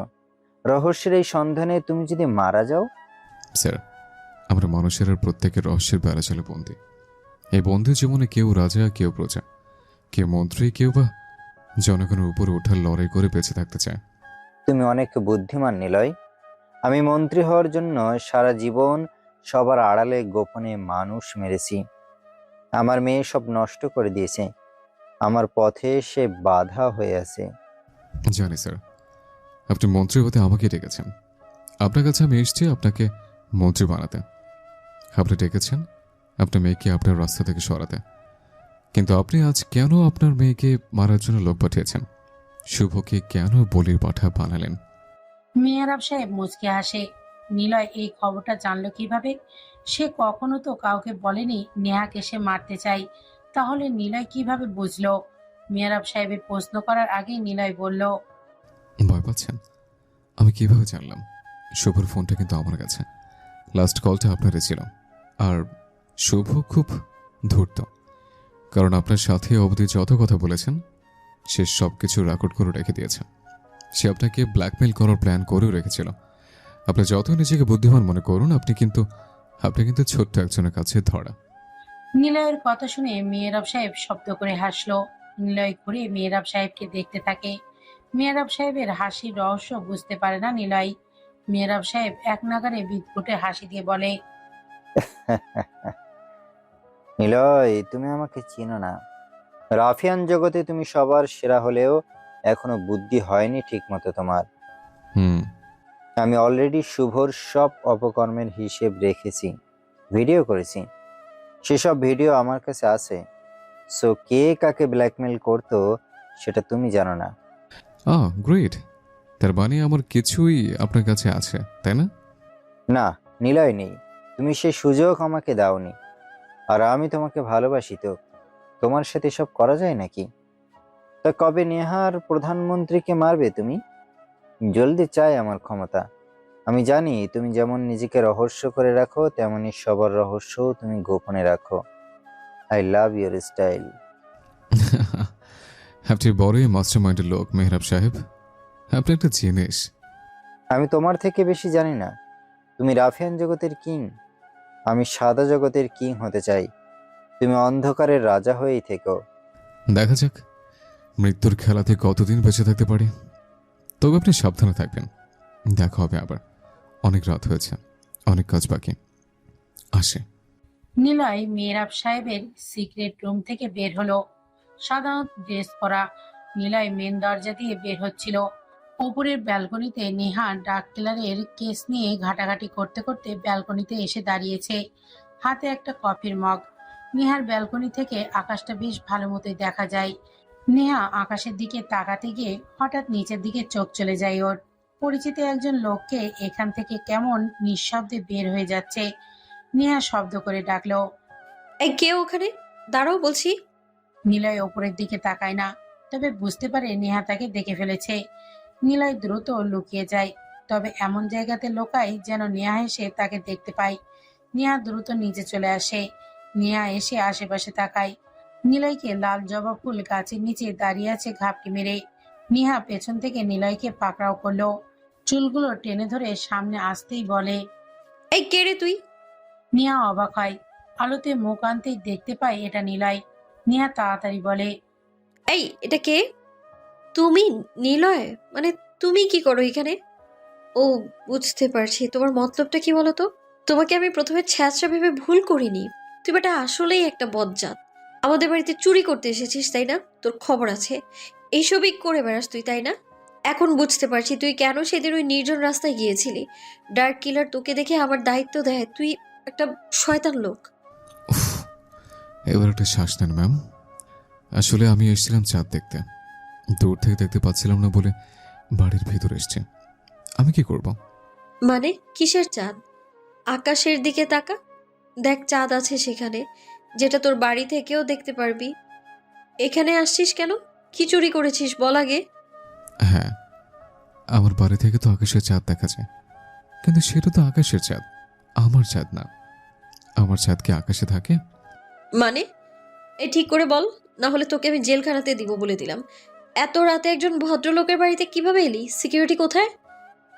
রহস্যের এই সন্ধানে তুমি যদি মারা যাও? স্যার, আমরা মানুষের আর প্রত্যেকের রহস্যের বেড়াচালে বন্দী। এই বন্দি জীবনে কেউ রাজা, কেউ প্রজা, কেউ মন্ত্রী, কেউ বা জনগণের উপরে ওঠার লড়াই করে বেঁচে থাকতে চায়। তুমি অনেক বুদ্ধিমান নিলয়। আমি মন্ত্রী হওয়ার জন্য সারা জীবন সবার আড়ালে গোপনে মানুষ মেরেছি। আমার মেয়ে সব নষ্ট করে দিয়েছে। আমার পথে সে বাধা হয়ে আছে। জানি স্যার, আপনি মন্ত্রী হতে আমাকে ডেকেছেন। আপনার কাছে আমি এসেছি আপনাকে মন্ত্রী বানাতে। আপনি ডেকেছেন আপনার মেয়েকে আপনার রাস্তা থেকে সরাতে। কিন্তু আপনি আজ কেন আপনার মেয়েকে মারার জন্য লোক পাঠিয়েছেন? শুভকে কেন বলির পাঠা বানালেন? মেহরাব সাহেব মুচকি হাসে। নিলয় এই খবরটা জানলো কিভাবে? সে কখনো তো কাউকে বলেনি নেহাকে সে মারতে চাই। তাহলে নিলয় কিভাবে বুঝলো? মেহরাব সাহেবের প্রশ্ন করার আগেই নিলয় বলল। ভয় পাচ্ছেন? আমি কিভাবে জানলাম? শুভর ফোনটা কিন্তু আমার কাছে। লাস্ট কলটা আপনারই ছিল। আর শুভ খুব ধূর্ত, কারণ আপনার সাথে অবধি যত কথা বলেছেন সে সব কিছু রেকর্ড করে রেখে দিয়েছে। সে আপনাকে ব্ল্যাকমেল করার প্ল্যান করেও রেখেছিল। আপনি যত নিজেকে বুদ্ধিমান মনে করুন, আপনি কিন্তু ছোট্ট একজনের কাছে ধরা। নিলয়ের কথা শুনে মেহরাব সাহেব শব্দ করে হাসলো। নিলয় ঘুরে মেহরাব সাহেবকে দেখতে থাকে। মেহরাব সাহেবের হাসির রহস্য বুঝতে পারে না নিলয়। মেহরাব সাহেব এক নাগারে বিদ্ঘুটে হাসি দিয়ে বলে। নিলয়, তুমি আমাকে চিনো না। রাফিয়ান জগতে তুমি সবার সেরা হলেও এখনো বুদ্ধি হয়নি ঠিক মতো তোমার। হুম। আমি অলরেডি শুভর সব অপকর্মের হিসেব রেখেছি, ভিডিও করেছি। সেসব ভিডিও আমার কাছে আছে। সো কে কাকে ব্ল্যাকমেল করতো সেটা তুমি জানো না। গ্রেট। তার মানে আমার কিছুই আপনার কাছে আছে, তাই না? না, নিলয় নেই। তুমি সে সুযোগ আমাকে দাওনি। আর আমি তোমাকে ভালোবাসি তো। তোমার সাথে সব করা যায় নাকি? তা কবে নেহার প্রধানমন্ত্রীকে মারবে তুমি? জলদি চাই আমার ক্ষমতা। আমি জানি তুমি যেমন নিজেকে রহস্য করে রাখো, তেমনি সবার রহস্যও তুমি গোপনে রাখো। I love your style. আপনি বড়ই মাস্টার মাইন্ডের লোক মেহরাব সাহেব। আপনি একটা জিনিস। আমি তোমার থেকে বেশি জানি না। তুমি রাফিয়ান জগতের কিং, আমি সাদা জগতের কিং হতে চাই। তুমি অন্ধকারের রাজা হয়েই থেকো। দেখা যাক মৃত্যুর খেলাতে কতদিন বেঁচে থাকতে পারি। তবে আপনি সাবধানে থাকবেন। দেখা হবে আবার। অনেক রাত হয়েছে, অনেক কাজ বাকি। আসে। নিলয় মেহরাব সাহেবের সিক্রেট রুম থেকে বের হলো। সাধারণ ড্রেস পরা নিলয় মেন দরজা দিয়ে বের হচ্ছিল। ওপরের ব্যালকনিতে নেহা ডার্ক কিলারের কেস নিয়ে ঘাটাঘাটি করতে করতে ব্যালকনিতে এসে দাঁড়িয়েছে, হাতে একটা কফির মগ। নেহার ব্যালকনি থেকে আকাশটা বেশ ভালো মতোই দেখা যায়। নেহা আকাশের দিকে তাকাতে গিয়ে হঠাৎ নিচের দিকে চোখ চলে যায় ওর। পরিচিত একজন লোককে এখান থেকে কেমন নিঃশব্দে বের হয়ে যাচ্ছে। নেহা শব্দ করে ডাকলো। এই কে ওখানে? দাঁড়াও বলছি। নিলয় ওপরের দিকে তাকায় না, তবে বুঝতে পারে নেহা তাকে দেখে ফেলেছে। নিলয় দ্রুত লুকিয়ে যায়, তবে এমন জায়গাতে লোকায় যেন নেহা এসে তাকে দেখতে পায়। নেহা দ্রুত নিচে চলে আসে। নেহা এসে আশেপাশে তাকায়। নিলয়কে লাল জবা ফুল গাছের নিচে দাঁড়িয়ে আছে ঘাপটি মেরে। নেহা পেছন থেকে নিলয়কে পাকড়াও করলো, চুলগুলো টেনে ধরে সামনে আসতেই বলে। এই কে রে তুই? নেহা অবাক হয়, আলোতে মুখ আনতেই দেখতে পায় এটা নিলয়। নেহা তাড়াতাড়ি বলে। এই এটা কে? তুমি? নিলয় মানে তুমি কি করো এখানে? ও, বুঝতে পারছি। তোমার মতলবটা কি বলো তো? তোমাকে আমি প্রথমে ছ্যাঁচড়া ভেবে ভুল করিনি। তুই বেটা আসলেই একটা বজ্জাত। আমাদের বাড়িতে চুরি করতে এসেছিস তাই না? তোর খবর আছে। এইসবই করে বেড়াস তুই তাই না? এখন বুঝতে পারছি তুই কেন সেদিন ওই নির্জন রাস্তায় গিয়েছিলি। ডার্ক কিলার তোকে দেখে আমার দায়িত্ব দেয়। তুই একটা শয়তান লোক। উফ, এবার একটা শ্বাস নেন ম্যাম। আসলে আমি এসেছিলাম চাঁদ দেখতে। দূর থেকে দেখতে পাচ্ছিলাম না বলে বাড়ির ভিতর এসছে। আমি কি করব? মানে কিসের চাঁদ? আকাশের দিকে তাকা, দেখ চাঁদ আছে সেখানে, যেটা তোর বাড়ি থেকেও দেখতে পারবি। এখানে আসছিস কেন? কি চুরি করেছিস বল আগে। হ্যাঁ, আমার বাড়ি থেকে তো আকাশের চাঁদ দেখা যায়, কিন্তু সেটা তো আকাশের চাঁদ, আমার চাঁদ না। আমার চাঁদ কি আকাশে থাকে? মানে এই ঠিক করে বল, না হলে তোকে আমি জেলখানাতে দিব বলে দিলাম। এত রাতে একজন ভদ্রলোকের বাড়িতে কিভাবে এলি? সিকিউরিটি কোথায়?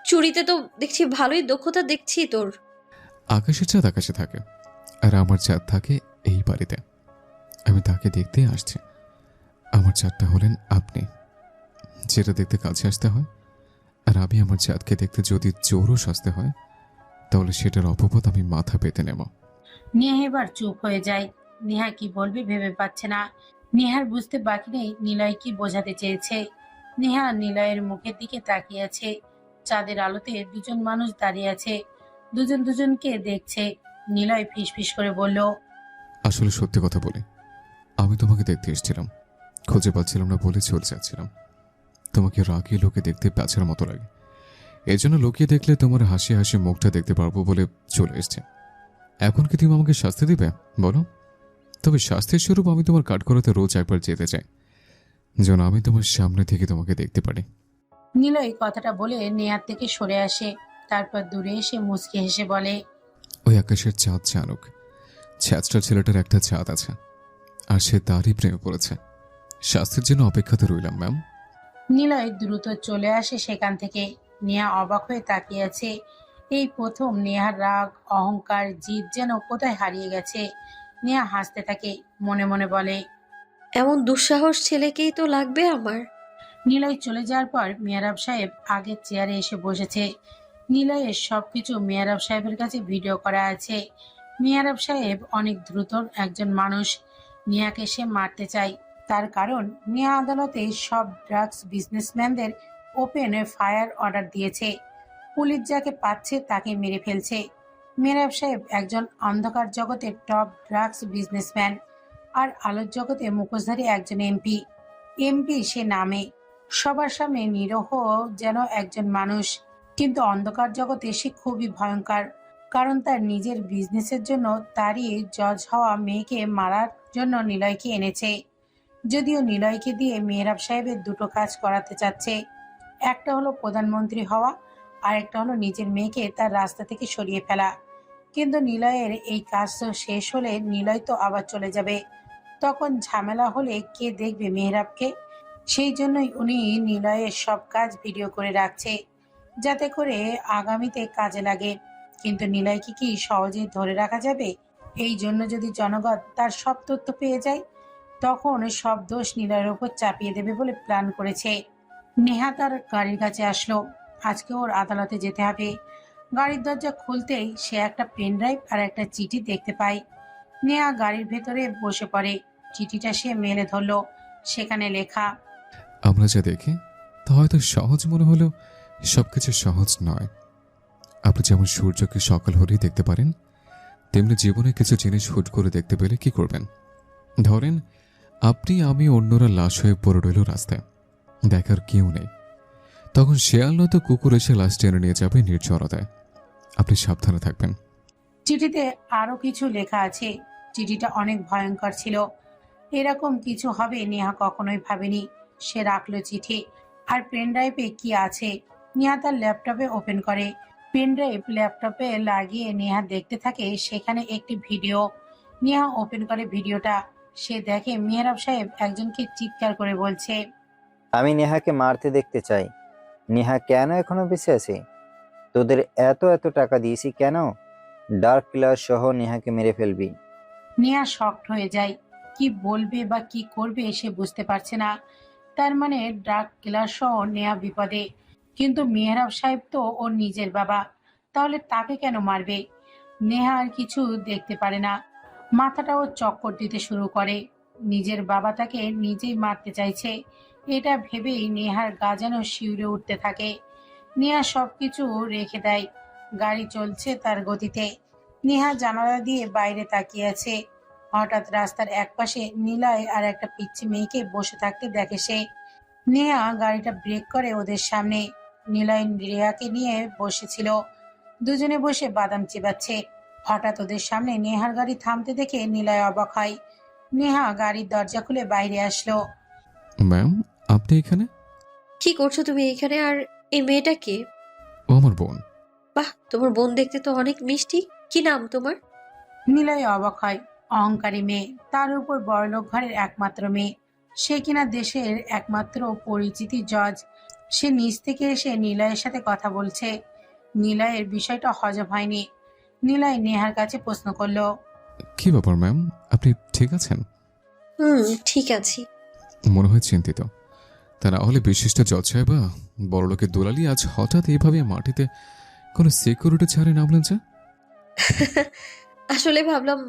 চুরিতে তো দেখছি ভালোই দক্ষতা দেখছি তোর। আকাশের চাঁদ আকাশে থাকে, আর আমার চাঁদ থাকে এই বাড়িতে। আমি তাকে দেখতে আসছি। আমার চাঁদটা হলেন আপনি, যেটা দেখতে কাছে আসতে হয়। আর আমি আমার চাঁদকে দেখতে যদি জোরও সাজতে হয়, তাহলে সেটার অপবাদ আমি মাথা পেতে নেব। নেহা এবার চুপ হয়ে যায়। নেহা কি বলবে ভেবে পাচ্ছে না। নেহার বুঝতে বাকি নেই নিলয় কি বোঝাতে চেয়েছে। নেহা নিলয়ের মুখের দিকে তাকিয়ে আছে। চাঁদের আলোতে দুজন মানুষ দাঁড়িয়ে আছে, দুজন দুজনকে দেখছে। নিলয় ফিসফিস করে বলল। আসলে সত্যি কথা বলি, আমি তোমাকে দেখতে এসেছিলাম, খুঁজে পাচ্ছিলাম না বলে চলে যাচ্ছিলাম। তোমাকে রাগিয়ে লোকে দেখতে প্যাঁচার মতো লাগে, এই জন্য লুকিয়ে দেখলে তোমার হাসি হাসি মুখটা দেখতে পারবো বলে চলে এসছে। এখন কি তুমি আমাকে শাস্তি দিবে বলো? তবে শাস্তির স্বরূপ আমি তোমার কাঠগড়াতে রোজ একবার যেতে চাই, যেন আমি তোমার সামনে থেকে তোমাকে দেখতে পারি। নিলয় কথাটা বলে নেহার থেকে সরে আসে, তারপর দূরে এসে মুচকি হেসে বলে। ওই আকাশের চাঁদ জানুক, ছ্যাঁচড়া ছেলেটার একটা চাঁদ আছে, আর সে তারই প্রেমে পড়েছে। শাস্তির জন্য অপেক্ষাতে রইলাম ম্যাম। নিলয় দ্রুত চলে আসে সেখান থেকে। নেহা অবাক হয়ে তাকিয়ে আছে। এই প্রথম নেহার রাগ, অহংকার, জিদ যেন কোথায় হারিয়ে গেছে। নেহা হাসতে থাকে, মনে মনে বলে। এমন দুঃসাহস ছেলেকেই তো লাগবে আমার। নিলয় চলে যাওয়ার পর মেহরাব সাহেব আগের চেয়ারে এসে বসেছে। নিলয়ের সবকিছু মেহরাব সাহেবের কাছে ভিডিও করা আছে। মেহরাব সাহেব অনেক দ্রুত একজন মানুষ। নেহাকে সে মারতে চায়, তার কারণ নেহা আদালতে সব ড্রাগস বিজনেসম্যানদের ওপেন ফায়ার অর্ডার দিয়েছে। পুলিশ যাকে পাচ্ছে তাকে মেরে ফেলছে। মেহরাব সাহেব একজন অন্ধকার জগতের টপ ড্রাগস বিজনেসম্যান, আর আলোর জগতে মুখোশধারী একজন এমপি সে নামে। সবার সামনে নিরহ যেন একজন মানুষ, কিন্তু অন্ধকার জগতে সে খুবই ভয়ঙ্কর, কারণ তার নিজের বিজনেসের জন্য তারই জজ হওয়া মেয়েকে মারার জন্য নিলয়কে এনেছে। যদিও নিলয়কে দিয়ে মেহরাব সাহেবের দুটো কাজ করাতে চাচ্ছে, একটা হলো প্রধানমন্ত্রী হওয়া, আর একটা হলো নিজের মেয়েকে তার রাস্তা থেকে সরিয়ে ফেলা। কিন্তু নিলয়ের এই কাজ শেষ হলে নিলয় তো আবার চলে যাবে, তখন ঝামেলা হলে কে দেখবে মেহরাবকে? সেই জন্যই উনি নিলয়ের সব কাজ ভিডিও করে রাখছে, যাতে করে আগামীতে কাজে লাগে। কিন্তু নিলয়কে কি সহজেই ধরে রাখা যাবে? এই জন্য যদি জনগণ তার সব তথ্য পেয়ে যায়, তখন সব দোষ নিলয়ের উপর চাপিয়ে দেবে বলে প্ল্যান করেছে। নেহা তার গাড়ির কাছে আসলো। আজকে ওর আদালতে যেতে হবে। গাড়ির দরজা খুলতেই সে একটা পেন ড্রাইভ আর একটা চিঠি দেখতে পায়। নেহা গাড়ির ভেতরে বসে পড়ে। চিঠিটা সে মেলে ধরলো। সেখানে লেখা, আমরা যা দেখি তা হয়তো সহজ মনে হলেও সবকিছু সহজ নয়। আপনি যেমন সূর্যকে সকাল হলেই দেখতে পারেন, তেমনি জীবনে কিছু জিনিস হুট করে দেখতে পেলে কি করবেন? ধরেন আপনি আমি অন্যরা লাশ হয়ে পড়ে রইল রাস্তায়, দেখার কেউ নেই। তখন শেয়াল নয়তো কুকুর এসে লাশ টেনে নিয়ে যাবে নির্জনতায়। আপনি সাবধানে থাকবেন। চিঠিতে আরো কিছু লেখা আছে। চিঠিটা অনেক ভয়ঙ্কর ছিল। এরকম কিছু হবে নেহা কখনোই ভাবেনি। সে রাখলো চিঠি। আর পেন ড্রাইভে কি আছে নেহা তার ল্যাপটপে ওপেন করে। পেন ড্রাইভ ল্যাপটপে লাগিয়ে নেহা দেখতে থাকে সেখানে একটি ভিডিও। নেহা ওপেন করে ভিডিওটা। সে দেখে মেহরাব সাহেব একজনকে চিৎকার করে বলছে, আমি নেহাকে মারতে দেখতে চাই। নেহা কেন এখনো বেঁচে আছে? তোদের এত এত টাকা দিয়েছি কেন? ডার্ক কিলার সহ নেহাকে মেরে ফেলবি। নেহা শকড হয়ে যায়। কি বলবে বা কি করবে সে বুঝতে পারছে না। তার মানে ড্রাগ কিলার সহ নেহা বিপদে। কিন্তু মেহরাব সাহেব তো ওর নিজের বাবা, তাহলে তাকে কেন মারবে? নেহা আর কিছু দেখতে পারে না। মাথাটা ওর চক্কর দিতে শুরু করে। নিজের বাবা তাকে নিজেই মারতে চাইছে, এটা ভেবেই নেহার গা যেন শিউরে উঠতে থাকে। নেহা সবকিছু রেখে দেয়। গাড়ি চলছে তার গতিতে। নেহা জানালা দিয়ে বাইরে তাকিয়ে আছে। হঠাৎ রাস্তার একপাশে নিলয় আর একটা পিচ্চি মেয়েকে বসে থাকতে দেখে সে। নেহা গাড়িটা ব্রেক করে ওদের সামনে। নিলয় রিয়াকে নিয়ে বসেছিল। দুজনে বসে বাদাম চিবাচ্ছে। হঠাৎ ওদের সামনে নেহার গাড়ি থামতে দেখে নিলয় অবাক হয়। নেহা গাড়ির দরজা খুলে বাইরে আসলো। ম্যাম, আপনি এখানে? কি করছো তুমি এখানে? আর এই মেয়েটা কে? ও আমার বোন। বাহ, তোমার বোন দেখতে তো অনেক মিষ্টি। কি নাম তোমার? নিলয় অবাক হয়। অহংকারী মেয়ে, তার উপর বড়লোক ঘরের একমাত্র মেয়ে। সে কিনা দেশের একমাত্র পরিচিতি জজ। সে নিচ থেকে এসে নিলয়ের সাথে কথা বলছে। নিলয়ের বিষয়টা হজম হয়নি। নিলয় নেহার কাছে প্রশ্ন করলো, কি ব্যাপার ম্যাম, আপনি ঠিক আছেন? ঠিক আছি। মনে হয় চিন্তিত। তা না হলে বিশিষ্ট জজ সাহেবা বড়লোকের দুলালি আজ হঠাৎ এইভাবে মাটিতে কোনো সিকিউরিটি ছাড়ে নামলেন যে? আসলে ভাবলাম,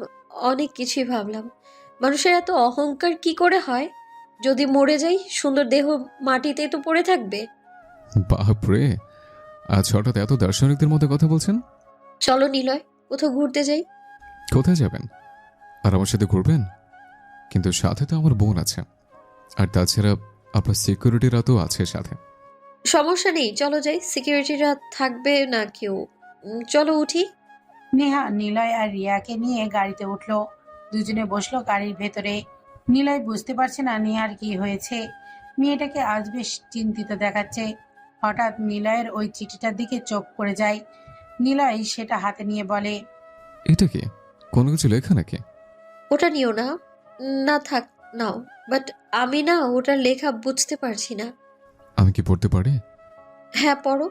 অনেক কিছুই ভাবলাম। মানুষের এত অহংকার কি করে হয়? যদি মরে যাই, সুন্দর দেহ মাটিতেই তো পড়ে থাকবে। বাপরে, আজ হঠাৎ এত দার্শনিকদের মধ্যে কথা বলছেন। চলো নিলয়, কোথাও ঘুরতে যাই। কোথায় যাবেন? আর আমার সাথে ঘুরবেন? কিন্তু সাথে তো আমার বোন আছে, আর তাছাড়া আপনার সিকিউরিটিরা তো আছে সাথে। সমস্যা নেই, চলো যাই। সিকিউরিটিরা থাকবে না কেউ। চলো উঠি। নেহা নিলয় আর রিয়াকে নিয়ে গাড়িতে উঠলো। দুজনে বসলো গাড়ির ভেতরে। নিলয় বুঝতে পারছে না নেহার কি হয়েছে। মেয়েটাকে আজ বেশ চিন্তিত দেখাচ্ছে। হঠাৎ নিলয়ের ওই চিঠিটার দিকে চোখ পড়ে যায়। নিলয় সেটা হাতে নিয়ে বলে, এটা কি কোনো কিছু লেখা নাকি? ওটা নিও না। না থাক, নাও। বাট আমি না ওটার লেখা বুঝতে পারছি না। আমি কি পড়তে পারি? হ্যাঁ, পড়ো।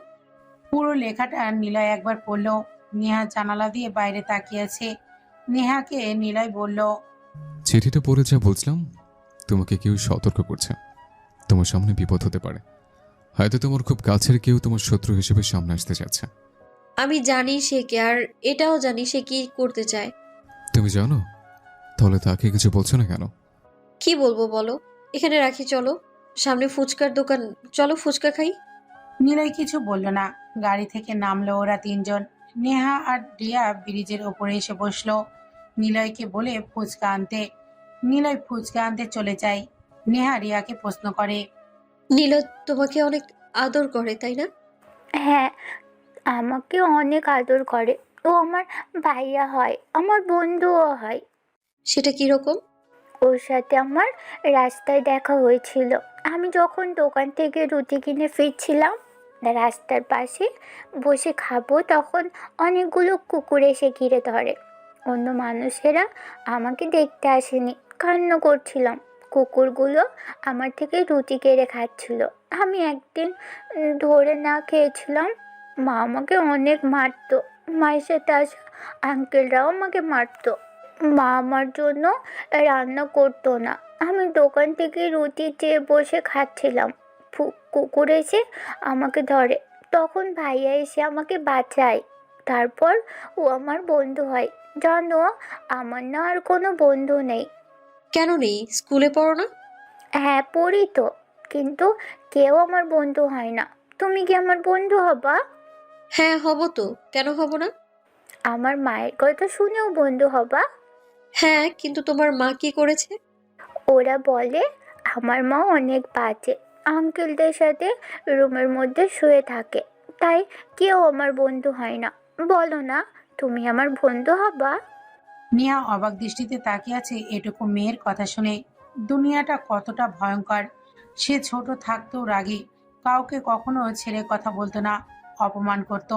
পুরো লেখাটা নিলয় একবার পড়লো। নেহা জানালা দিয়ে বাইরে তাকিয়ে আছে। নেহাকে নিলয় বলল, চিঠিটা পড়ে যা বুঝলাম, তোমাকে কেউ সতর্ক করছে। তোমার সামনে বিপদ হতে পারে। হয়তো তোমার খুব কাছের কেউ তোমার শত্রু হিসেবে সামনে আসতে যাচ্ছে। আমি জানি সে কে, আর এটাও জানি সে কি করতে চায়। তুমি জানো? তাহলে তাকে কিছু বলছো না কেন? কি বলবো বলো? এখানে রাখি, চলো। সামনে ফুচকার দোকান, চলো ফুচকা খাই। নিলয় কিছু বলল না। গাড়ি থেকে নামলো ওরা তিনজন। নেহা আর রিয়া ব্রিজের ওপরে এসে বসলো নিলয়কে বলে ফুচকা আনতে। নিলয় ফুচকা আনতে চলে যায়। নেহা রিয়াকে প্রশ্ন করে, নীল তোমাকে অনেক আদর করে, তাই না? হ্যাঁ, আমাকে অনেক আদর করে। ও আমার ভাইয়া হয়, আমার বন্ধুও হয়। সেটা কিরকম? ওর সাথে আমার রাস্তায় দেখা হয়েছিল। আমি যখন দোকান থেকে রুটি কিনে ফিরছিলাম, রাস্তার পাশে বসে খাবো, তখন অনেকগুলো কুকুর এসে ঘিরে ধরে। অন্য মানুষেরা আমাকে দেখতে আসেনি, কান্না করছিলাম। কুকুরগুলো আমার থেকে রুটি কেড়ে খাচ্ছিল। আমি একদিন ধরে না খেয়েছিলাম। মা আমাকে অনেক মারতো। মায়ের সাথে আসা আঙ্কেলরাও আমাকে মারতো। মা আমার জন্য রান্না করতো না। আমি দোকান থেকে রুটি চেয়ে বসে খাচ্ছিলাম, কুকুর এসে আমাকে ধরে। তখন ভাইয়া এসে আমাকে বাঁচায়। তারপর ও আমার বন্ধু হয়। জানো, আমার না আর কোনো বন্ধু নেই। কেন নেই? স্কুলে পড়ো না? হ্যাঁ, পড়ি তো, কিন্তু কেউ আমার বন্ধু হয় না। তুমি কি আমার বন্ধু হবা? হ্যাঁ, হব তো। কেন হব না? আমার মায়ের কথা শুনেও বন্ধু হবা? হ্যাঁ, কিন্তু তোমার মা কি করেছে? ওরা বলে আমার মা অনেক বাজে, আঙ্কেলদের সাথে রুমের মধ্যে শুয়ে থাকে, তাই কেউ আমার বন্ধু হয় না। বলো না, তুমি আমার বন্ধু হবা? নেহা অবাক দৃষ্টিতে তাকিয়ে আছে এটুকু মেয়ের কথা শুনে। দুনিয়াটা কতটা ভয়ঙ্কর। সে ছোট থাকতেও রাগী, কাউকে কখনো ছেড়ে কথা বলতো না, অপমান করত,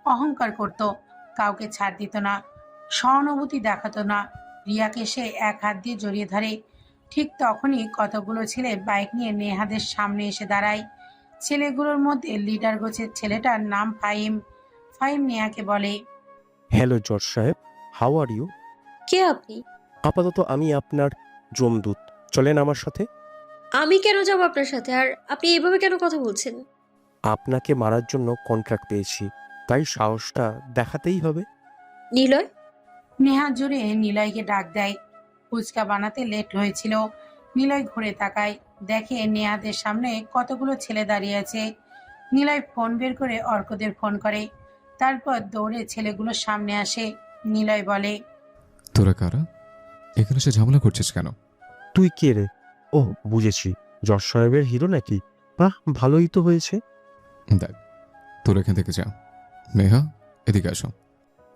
অহংকার করত, কাউকে ছাড় দিত না, সহানুভূতি দেখাতো না। রিয়াকে সে এক হাত দিয়ে জড়িয়ে ধরে। ঠিক তখনই কতগুলো ছেলে বাইক নিয়ে নেহাদের সামনে এসে দাঁড়ায়। ছেলেগুলোর মধ্যে লিডার গোছের ছেলেটার নাম ফাহিম। ফাহিম নেহাকে বলে, হ্যালো জজ সাহেব, হাউ আর ইউ? কে আপনি? আপাতত আমি আপনার যমদূত, চলেন আমার সাথে। আমি কেন যাবো আপনার সাথে? আর আপনি এইভাবে কেন কথা বলছেন? আপনাকে মারার জন্য কন্ট্রাক্ট পেয়েছি, তাই সাহসটা দেখাতেই হবে। নিলয়? নেহা জোরে নিলয়কে ডাক দেয়। ফুচকা বানাতে লেট হয়েছিল। নিলয় ঘুরে তাকায়, দেখে নেহাদের সামনে কতগুলো ছেলে দাঁড়িয়ে আছে। নিলয় ফোন বের করে অর্কদের ফোন করে, তারপর দৌড়ে ছেলেগুলোর সামনে আসে। নিলয় বলে, তোরা কারা? এখানে সে ঝামেলা করছিস কেন? তুই কে রে? ও, বুঝেছি, জজ সাহেবের হিরো নাকি? বাহ, ভালোই তো হয়েছে। দেখ, তোর এখান থেকে যা। নেহা, এদিকে আসো।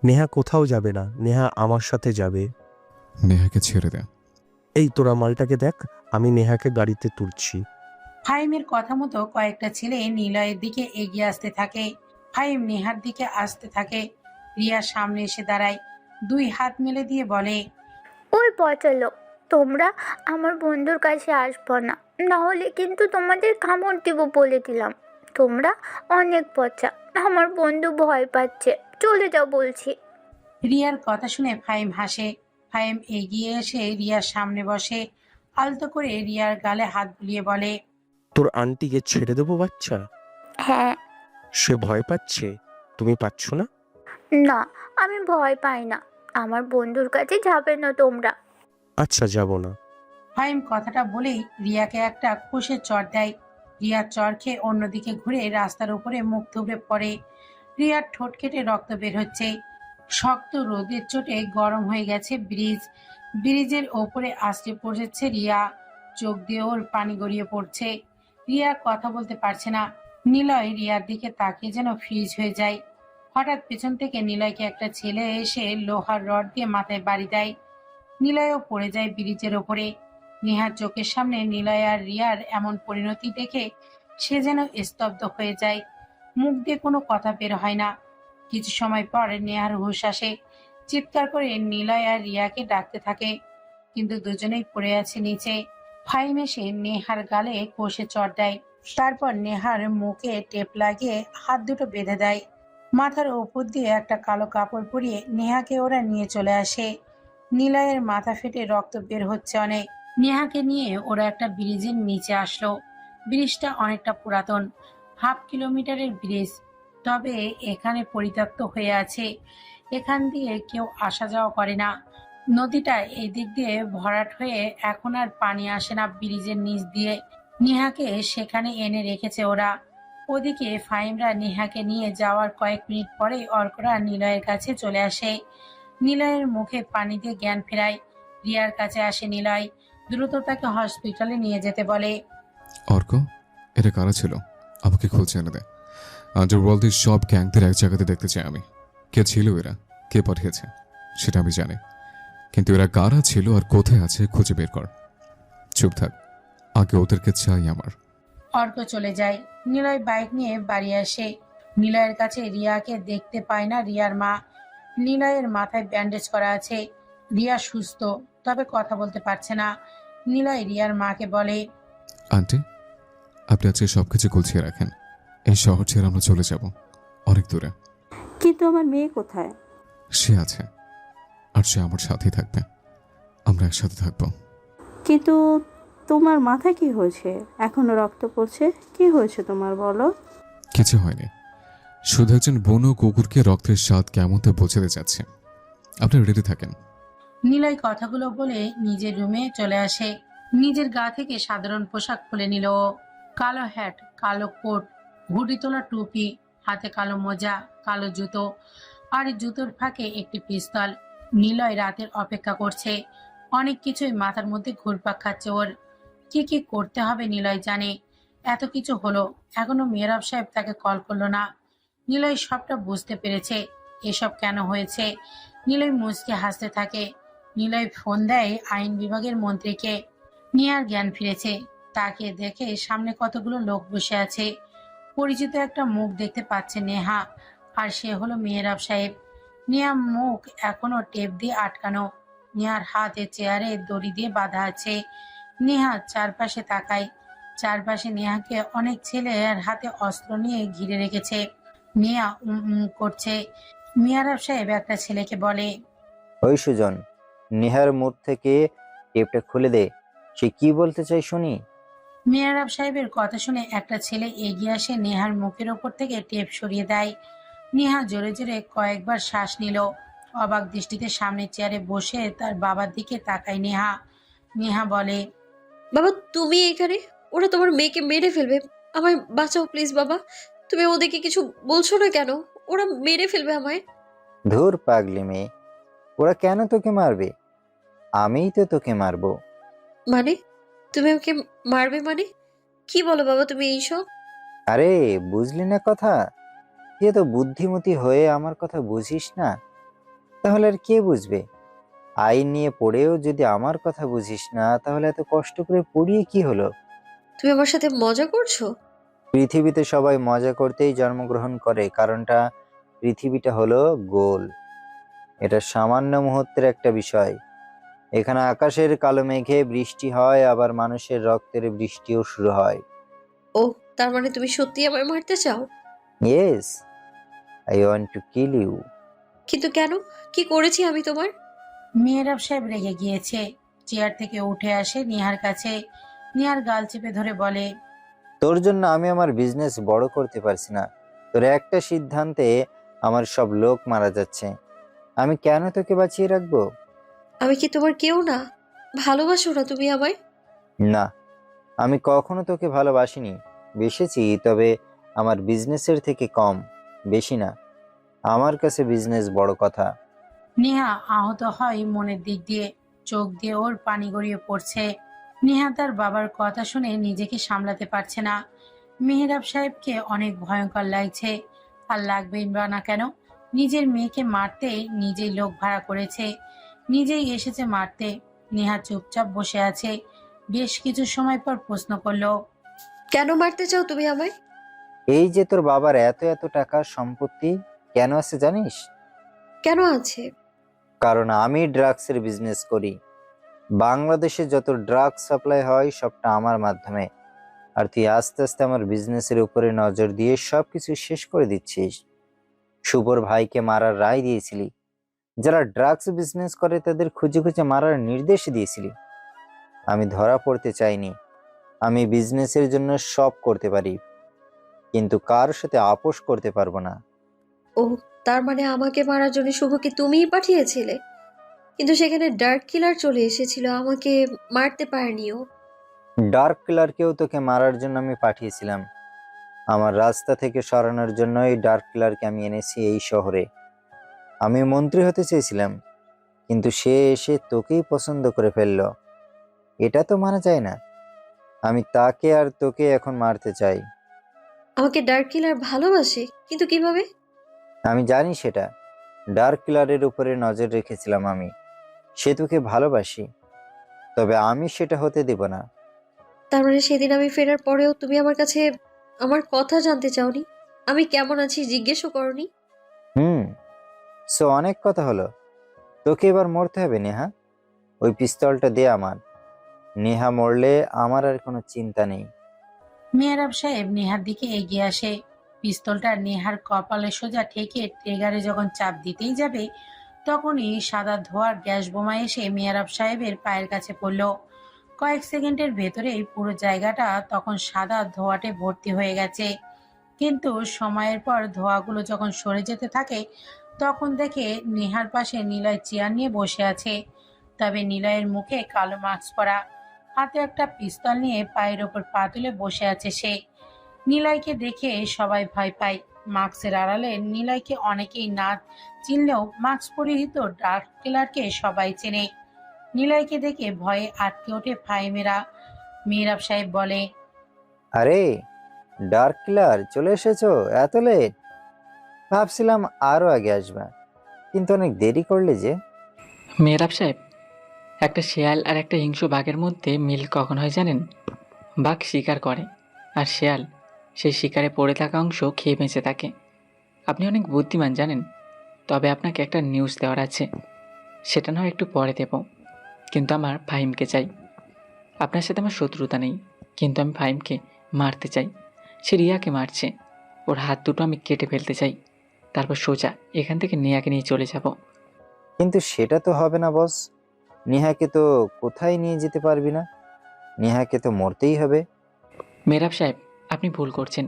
নেহা কোথাও যাবে না, নেহা আমার সাথে যাবে। নেহাকে ছেড়ে দে। এই তোরা মালটাকে দেখ, আমি নেহাকে গাড়িতে তুলছি। ফাহিমের কথা মতো কয়েকটা ছেলে নিলয়ের দিকে এগিয়ে আসতে থাকে। ফাহিম নেহার দিকে আসতে থাকে। রিয়া সামনে এসে দাঁড়ায়, দুই হাত মেলে দিয়ে বলে, ওই পচালো, তোমরা আমার বন্ধুর কাছে আসবো না, না হলে কিন্তু তোমাদের কামড় দিব বলে দিলাম। তোমরা অনেক পচা, আমার বন্ধু ভয় পাচ্ছে, চলে যাও বলছি। রিয়ার কথা শুনে ফাহিম হাসে। ফাহিম এগিয়ে এসে রিয়ার সামনে বসে, আলতো করে রিয়ার গালে হাত বুলিয়ে বলে, তোর আন্টিকে ছেড়ে দেবো বাচ্চা? হ্যাঁ। সে ভয় পাচ্ছে, তুমি পাচ্ছ না? না, আমি ভয় পাই না। আমার বন্ধুর কাছে যাবে না তোমরা। আচ্ছা, যাব না। ফাহিম কথাটা বলেই রিয়াকে একটা কষে চড় দেয়। রিয়ার চড় খেয়ে অন্যদিকে ঘুরে রাস্তার উপরে মুখ থুবড়ে পড়ে। রিয়ার ঠোঁট কেটে রক্ত বের হচ্ছে। শক্ত রোদের চোটে গরম হয়ে গেছে ব্রিজ। ব্রিজের ওপরে আছড়ে পড়েছে রিয়া, চোখ দিয়ে ওর পানি গড়িয়ে পড়ছে। রিয়া কথা বলতে পারছে না। নিলয় রিয়ার দিকে তাকিয়ে যেন ফ্রিজ হয়ে যায়। হঠাৎ পেছন থেকে নিলয়কে একটা ছেলে এসে লোহার রড দিয়ে মাথায় বাড়ি দেয়। নিলয়ও পড়ে যায় ব্রিজের ওপরে। নেহার চোখের সামনে নিলয় আর রিয়ার এমন পরিণতি দেখে সে যেন স্তব্ধ হয়ে যায়। মুখ দিয়ে কোনো কথা বের হয় না। কিছু সময় পর নেহার হুঁশ আসে। চিৎকার করে নিলয় আর রিয়াকে ডাকতে থাকে, কিন্তু দুজনেই পড়ে আছে নিচে। ফাহিম এসে নেহার গালে কষে চড় দেয়। তারপর নেহার মুখে টেপ লাগিয়ে হাত দুটো বেঁধে দেয়। মাথার ওপর দিয়ে একটা কালো কাপড় পরিয়ে নেহাকে ওরা নিয়ে চলে আসে। নিলয়ের মাথা ফেটে রক্ত বের হচ্ছে অনেক। নেহাকে নিয়ে ওরা একটা ব্রিজের নিচে আসলো। ব্রিজটা অনেকটা পুরাতন, 1/2 কিলোমিটারের ব্রিজ, তবে এখানে পরিত্যক্ত হয়ে আছে। এখান দিয়ে কেউ আসা যাওয়া করে না। নদীটা এই দিক দিয়ে ভরাট হয়ে এখন আর পানি আসে না ব্রিজের নিচ দিয়ে। নেহাকে সেখানে এনে রেখেছে ওরা। ওদিকে ফাহিমরা নেহাকে নিয়ে যাওয়ার কয়েক মিনিট পরেই অর্করা নিলয়ের কাছে চলে আসে। নিলয়ের মুখে পানি দিয়ে জ্ঞান ফেরায়। রিয়ার কাছে আসে নিলয়, দ্রুত তাকে হসপিটালে নিয়ে যেতে বলে। অর্ক, এটা কারা ছিল? আমাকে খুঁজে এনে দে। আন্ডারওয়ার্ল্ডের সব গ্যাংদের এক জায়গাতে দেখতে চাই আমি। কে ছিল এরা, কে পাঠিয়েছে সেটা আমি জানি, কিন্তু এরা কারা ছিল আর কোথায় আছে খুঁজে বের কর। চুপ থাক, আগে ওদেরকে চাই আমার। অর্ক চলে যায়। নিলয় বাইক নিয়ে বাড়ি আসে। নিলয়ের কাছে রিয়াকে দেখতে পায় না রিয়ার মা। নিলয়ের মাথায় ব্যান্ডেজ করা আছে। রিয়া সুস্থ, তবে কথা বলতে পারছে না। নিলয় রিয়ার মাকে বলে, আন্টি, আপনি আজকে সবকিছু গুছিয়ে রাখেন। এই শহর ছেড়ে আমরা চলে যাব অনেক দূরে। কিন্তু আমার মেয়ে কোথায়? সে আছে, আর সে আমার সাথেই থাকবে। আমরা একসাথে থাকবো। কিন্তু তোমার মাথায় কি হয়েছে? এখনো রক্ত পড়ছে। কি হয়েছে তোমার, বলো? কিছু হয়নি, শুধু একজন বনো কুকুরকে রক্তের স্বাদ কেমন তা বোঝাতে যাচ্ছে। আপনি রেডি থাকেন। নিলয় কথাগুলো বলে নিজের রুমে চলে আসে। নিজের গা থেকে সাধারণ পোশাক খুলে নিল ও। কালো হ্যাট, কালো কোট, ঘুড়ি তোলা টুপি, হাতে কালো মোজা, কালো জুতো, আর এই জুতোর ফাঁকে একটি পিস্তল। নিলয় রাতের অপেক্ষা করছে। অনেক কিছুই মাথার মধ্যে ঘুরপাক খাচ্ছে ওর। কি কি করতে হবে নিলয় জানে। এত কিছু হলো, এখনো মেহরাব সাহেব তাকে কল করলো না। নিলয় সবটা বুঝতে পেরেছে এসব কেন হয়েছে। নিলয় মুচকে হাসতে থাকে। নিলয় ফোন দেয় আইন বিভাগের মন্ত্রীকে। নিয়ার জ্ঞান ফিরেছে। তাকে দেখে সামনে কতগুলো লোক বসে আছে। পরিচিত একটা মুখ দেখতে পাচ্ছে নেহা, আর সে হলো মেহরাব সাহেব। নিয়া মুখ এখনো টেপ দিয়ে আটকানো। নেহার হাতে চেয়ারে দড়ি দিয়ে বাঁধা আছে। নেহা চারপাশে তাকায়। চারপাশে নেহাকে অনেক ছেলের হাতে অস্ত্র নিয়ে ঘিরে রেখেছে। নেহা করছে। মেহরাব সাহেব একটা ছেলেকে বলে, ওই সুজন, নেহার মুখ থেকে টেপটা খুলে দে। সে কি বলতে চাই শুনি। মেহরাব সাহেবের কথা শুনে একটা ছেলে এগিয়ে আসে নেহার মুখের ওপর থেকে টেপ সরিয়ে দেয়। নেহা জোরে জোরে কয়েকবার শ্বাস নিল। অবাক দৃষ্টিতে সামনের চেয়ারে বসে তার বাবার দিকে তাকায় নেহা। নেহা বলে, বাবা তুমি এখানে? ওরা তোমার মেয়েকে মেরে ফেলবে। আমায় বাঁচাও প্লিজ বাবা। তুমি ওদেরকে কিছু বলছো না কেন? ওরা মেরে ফেলবে আমায়। ধুর পাগলি মেয়ে, ওরা কেন তোকে মারবে? আমিই তো তোকে মারবো। মানে তুমি আমাকে মারবে মানে? কি বলো বাবা তুমি এইসব? আরে বুঝলি না কথা? তুই তো বুদ্ধিমতী হয়ে আমার কথা বুঝিস না, তাহলে আর কে বুঝবে? আইন নিয়ে পড়েও যদি আমার কথা বুঝিস না, তাহলে এত কষ্ট করে পড়িয়ে কি হলো? তুমি আমার সাথে মজা করছো? পৃথিবীতে সবাই মজা করতেই জন্মগ্রহণ করে, কারণটা পৃথিবীটা হলো গোল। এটা সামান্য মুহূর্তের একটা বিষয়। এখানে আকাশের কালো মেঘে বৃষ্টি হয়, আবার মানুষের রক্তের বৃষ্টিও শুরু হয়। ও, তার মানে তুমি সত্যি আমায় মারতে চাও? Yes, I want to kill you. কিন্তু কেন? কি করেছি আমি তোমার? মেহরাব সাহেব রেগে গিয়েছে। চেয়ার থেকে উঠে আসে নেহার কাছে। নেহার গাল চেপে ধরে বলে, তোর জন্য আমি আমার বিজনেস বড় করতে পারছি না। তোর একটা সিদ্ধান্তে আমার সব লোক মারা যাচ্ছে। আমি কেন তোকে বাঁচিয়ে রাখবো? আমি কি তোমার কেউ না? ভালোবাসো না তুমি আমায়? না, আমি কখনো তোকে ভালোবাসিনি। বেসেছি, তবে আমার বিজনেসের থেকে কম, বেশি না। আমার কাছে বিজনেস বড় কথা। নেহা আহত হয় মনের দিক দিয়ে। চোখ দিয়ে ওর পানি গড়িয়ে পড়ছে। নেহা তার বাবার কথা শুনে নিজেকে সামলাতে পারছে না। মেহরাব সাহেবকে অনেক ভয়ঙ্কর লাগছে। আর লাগবেই বা না কেন? নিজের মেয়েকে মারতে নিজেই লোক ভাড়া করেছে, নিজেই এসেছে মারতে। নেহা চুপচাপ বসে আছে। বেশ কিছু সময় পর প্রশ্ন করলো, কেন মারতে চাও তুমি আমায়? এই যে তোর বাবার এত এত টাকার সম্পত্তি কেন আছে জানিস? কেন আছে? কারণ আমি ড্রাগসের বিজনেস করি। বাংলাদেশে যত ড্রাগস সাপ্লাই হয় সবটা আমার মাধ্যমে। আর তুই আস্তে আস্তে আমার বিজনেসের উপরে নজর দিয়ে সবকিছু শেষ করে দিচ্ছিস। শুভর ভাইকে মারার রায় দিয়েছিলি। যারা ড্রাগস বিজনেস করে তাদের খুঁজে খুঁজে মারার নির্দেশ দিয়েছিলি। আমি ধরা পড়তে চাইনি। আমি বিজনেসের জন্য সব করতে পারি, কিন্তু কার সাথে আপোষ করতে পারবো না। ও, তার মানে আমাকে মারার জন্য শুভকে তুমিই পাঠিয়েছিলে? কিন্তু সেখানে ডার্ক কিলার চলে এসেছিল, আমাকে মারতে পারেনি ও। ডার্ক কিলারকেও তোকে মারার জন্য আমি পাঠিয়েছিলাম। আমার রাস্তা থেকে সরানোর জন্যই ডার্ক কিলারকে আমি এনেছি এই শহরে। আমি মন্ত্রী হতে চেয়েছিলাম, কিন্তু সে এসে তোকেই পছন্দ করে ফেললো। এটা তো মানা যায় না। আমি তাকে আর তোকে এখন মারতে চাই। আমাকে ডার্ক কিলার ভালোবাসে, কিন্তু কিভাবে? আমি জানি সেটা। ডার্ক কিলারের উপরে নজর রেখেছিলাম আমি। সে তোকে ভালোবাসি, তবে আমি সেটা হতে দেব না। তার মানে সেদিন আমি ফেরার পরেও তুমি আমার কাছে আমার কথা জানতে চাওনি? আমি কেমন আছি জিজ্ঞেসও করনি? সো অনেক কথা হলো। তোকে এবার মরতে হবে নেহা। ওই পিস্তলটা দে আমার। নেহা মরলে আমার আর কোনো চিন্তা নেই। মেহরাব সাহেব নেহার দিকে এগিয়ে আসে। পিস্তলটা নেহার কপালে সোজা ঠেকে ট্রিগারে যখন চাপ দিতেই যাবে, তখনই সাদা ধোঁয়ার গ্যাস বোমা এসে মেহরাব সাহেবের পায়ের কাছে পড়ল। কয়েক সেকেন্ডের ভেতরেই পুরো জায়গাটা তখন সাদা ধোঁয়াটে ভর্তি হয়ে গেছে। কিন্তু সময়ের পর ধোঁয়াগুলো যখন সরে যেতে থাকে তখন দেখে নেহার পাশে নিলয় চেয়ার নিয়ে বসে আছে। তবে নিলয়ের মুখে কালো মাস্ক পরা, হাতে একটা পিস্তল নিয়ে পায়ের ওপর পা তুলে বসে আছে সে। নিলয়কে দেখে সবাই ভয় পায়। মাস্কের আড়ালে নিলয়কে অনেকেই না চিনলেও মাস্ক পরিহিত ডার্ক কিলারকে সবাই চেনে। নিলয়কে দেখে ভয়ে আটকে ওঠে ফাহিমেরা। মেহরাব সাহেব বলে, আরে ডার্ক কিলার, চলে এসেছো এত লেট? ভাবছিলাম আরো আগে আসবা, কিন্তু অনেক দেরি করলে যে। মেহরাব সাহেব, একটা শেয়াল আর একটা হিংস্র বাঘের মধ্যে মিল কখন হয় জানেন? বাঘ শিকার করে আর শেয়াল সেই শিকারে পড়ে থাকা অংশ খেয়ে বেঁচে থাকে। আপনি অনেক বুদ্ধিমান জানেন। তবে আপনাকে একটা নিউজ দেওয়ার আছে, সেটা নয় একটু পরে দেব, কিন্তু আমার ফাহিমকে চাই। আপনার সাথে আমার শত্রুতা নেই, কিন্তু আমি ফাহিমকে মারতে চাই। সে রিয়াকে মারছে, ওর হাত দুটো আমি কেটে ফেলতে চাই, তারপর সোজা এখান থেকে নেহাকে নিয়ে চলে যাব। কিন্তু সেটা তো হবে না বস, নেহাকে তো কোথায় নিয়ে যেতে পারবি না, নেহাকে তো মরতেই হবে। মেহরাব সাহেব, আপনি ভুল করছেন।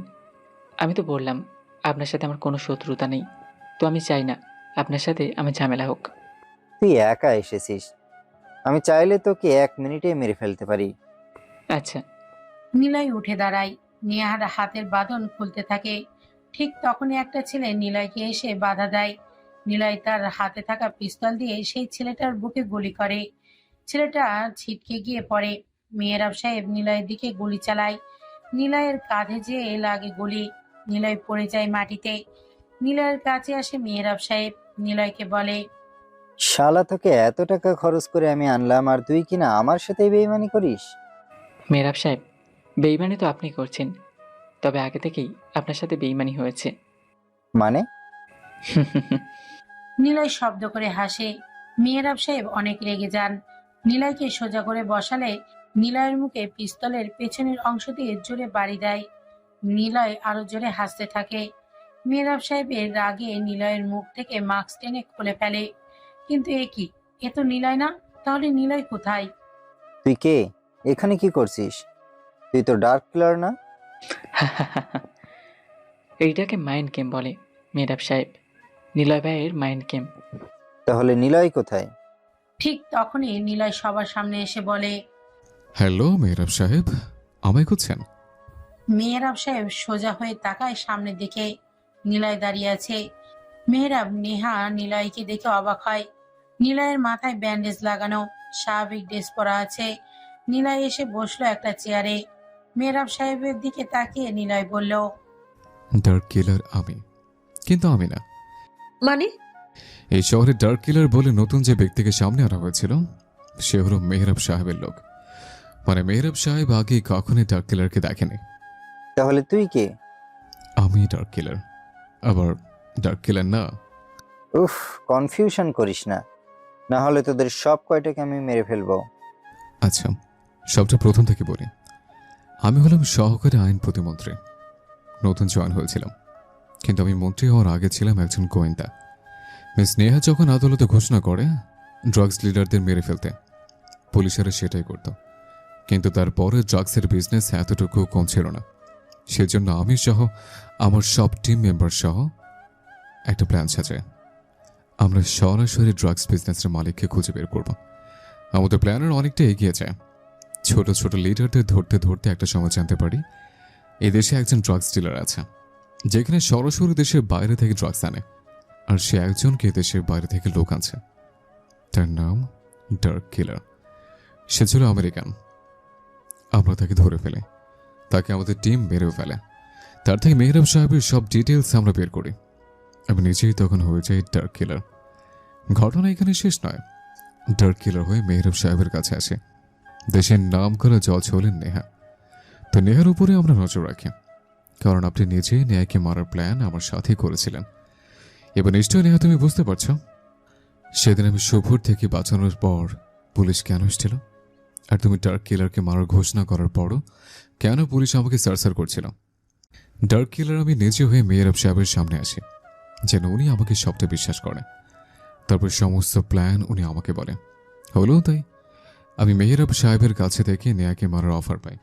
আমি তো বললাম আপনার সাথে আমার কোনো শত্রুতা নেই, তো আমি চাই না আপনার সাথে আমার ঝামেলা হোক। তুই একা এসেছিস, আমি চাইলে তোকে 1 মিনিটে মেরে ফেলতে পারি। আচ্ছা। নিলয় উঠে দাঁড়ায়। নেহার হাতের বাঁধন খুলতে থাকে। ঠিক তখনই একটা ছেলে নিলয়কে এসে বাধা দেয়। নিলয় তার হাতে থাকা পিস্তল দিয়ে সেই ছেলেটার বুকে গুলি করে। ছেলেটা ছিটকে গিয়ে পড়ে। মেহরাব সাহেব নিলয়ের দিকে গুলি চালায়। নিলয়ের কাঁধে যেয়ে লাগে গুলি। নিলয় পড়ে যায় মাটিতে। নিলয়ের কাছে আসে মেহরাব সাহেব। নিলয়কে বলে, শালা, তোকে এত টাকা খরচ করে আমি আনলাম আর তুই কিনা আমার সাথে বেইমানি করিস? মেহরাব সাহেব, বেইমানি তো আপনি করছেন, তবে আগে থেকেই আপনার সাথে বেইমানি হয়েছে। মানে? নিলয় শব্দ করে হাসে। মেহরাব সাহেব অনেক রেগে যান। নিলয়কে সোজা করে বসালে নিলয়ের মুখে পিস্তলের পেছনের অংশ দিয়ে জোরে বাড়ি দেয়। নিলয় আরো জোরে হাসতে থাকে। মেহরাব সাহেবের রাগে নিলয়ের মুখ থেকে মাস্ক টেনে খুলে ফেলে। কিন্তু এ কি, এ তো নিলয় না। তাহলে নিলয় কোথায়? তুই কে? এখানে কি করছিস? তুই তো ডার্ক কিলার না? এইটাকে মাইন্ড গেম বলে মেহরাব সাহেব, নিলয় ভাইয়ের মাইন্ড গেম। তাহলে নিলয় কোথায়? ঠিক তখনই নিলয় সবার সামনে এসে বলে, হ্যালো মেহরাব সাহেব, আমায় খুঁজছেন? মেহরাব সাহেব সোজা হয়ে তাকায় সামনের দিকে। নিলয় দাঁড়িয়ে আছে। মেহরাব নেহা নিলয়কে দেখে অবাক হয়। নিলয়ের মাথায় ব্যান্ডেজ লাগানো, স্বাভাবিক ড্রেস পরা আছে। নিলয় এসে বসলো একটা চেয়ারে। মেহরাব সাহেবের দিকে তাকিয়ে নিলয় বলল, ডার্ক কিলার আমি, কিন্তু আমি না। মানে? এই শহরে ডার্ক কিলার বলে নতুন যে ব্যক্তিকে সামনে আনা হয়েছিল সে হলো মেহরাব সাহেবের লোক। মানে মেহরাব সাহেব আগে কখনোই ডার্ক কিলারকে দেখেনি। তাহলে তুই কে? আমি ডার্ক কিলার, আবার ডার্ক কিলার না। উফ, কনফিউশন করিস না, না হলে তোদের সব কয়টাকে আমি মেরে ফেলবো। আচ্ছা, সবটা প্রথম থেকে বলি। আমি হলাম সহকারী আইন প্রতিমন্ত্রী, নতুন জয়েন হয়েছিলাম। কিন্তু আমি মন্ত্রী হওয়ার আগে ছিলাম একজন গোয়েন্দা। মিস নেহা যখন আদালতে ঘোষণা করে ড্রাগস লিডারদের মেরে ফেলতে, পুলিশেরা সেটাই করত। কিন্তু তারপরে ড্রাগসের বিজনেস এতটুকু কম ছিল না। সেজন্য আমি সহ আমার সব টিম মেম্বার সহ একটা প্ল্যান সাজায়। আমরা সরাসরি ড্রাগস বিজনেসের মালিককে খুঁজে বের করব। আমাদের প্ল্যানের অনেকটা এগিয়ে যায়। ছোট ছোট লিডারদের ধরতে ধরতে একটা সময় জানতে পারি এই দেশে একজন ড্রাগস ডিলার আছে, যেখানে সরাসরি দেশের বাইরে থেকে ড্রাগস আনে, আর সে একজনকে দেশের বাইরে থেকে লোক আনছে। তার নাম ডার্ক কিলার। সে ছিল আমেরিকান। আমরা তাকে ধরে ফেলে, তাকে আমাদের টিম মেরেও ফেলে। তার থেকে মেহরাব সাহেবের সব ডিটেলস আমরা বের করি। আমি নিজেই তখন হয়ে যাই ডার্ক কিলার। ঘটনা এখানে শেষ নয়। ডার্ক কিলার হয়ে মেহরাব সাহেবের কাছে আসে। দেশের নাম করা জজ হলেন নেহা। তো নেহার উপরে আমরা নজর রাখি, কারণ আপনি নিজেই নেহাকে মারার প্ল্যান আমার সাথে করেছিলেন। এবার নিশ্চয় নেহা তুমি বুঝতে পারছো সেদিন আমি শুভর থেকে বাঁচানোর পর পুলিশ কেন এসেছিল, আর তুমি ডার্ক কিলারকে মারার ঘোষণা করার পরও কেন পুলিশ আমাকে সার্চার করছিল। ডার্ক কিলার আমি নিজে হয়ে মেহরাব সাহেবের সামনে আসি, যেন উনি আমাকে সবটা বিশ্বাস করেন। তারপর সমস্ত প্ল্যান উনি আমাকে বলে। হলো তাই। আমি মেহরাব সাহেবের কাছে থেকে নেহাকে মারার অফার পাই।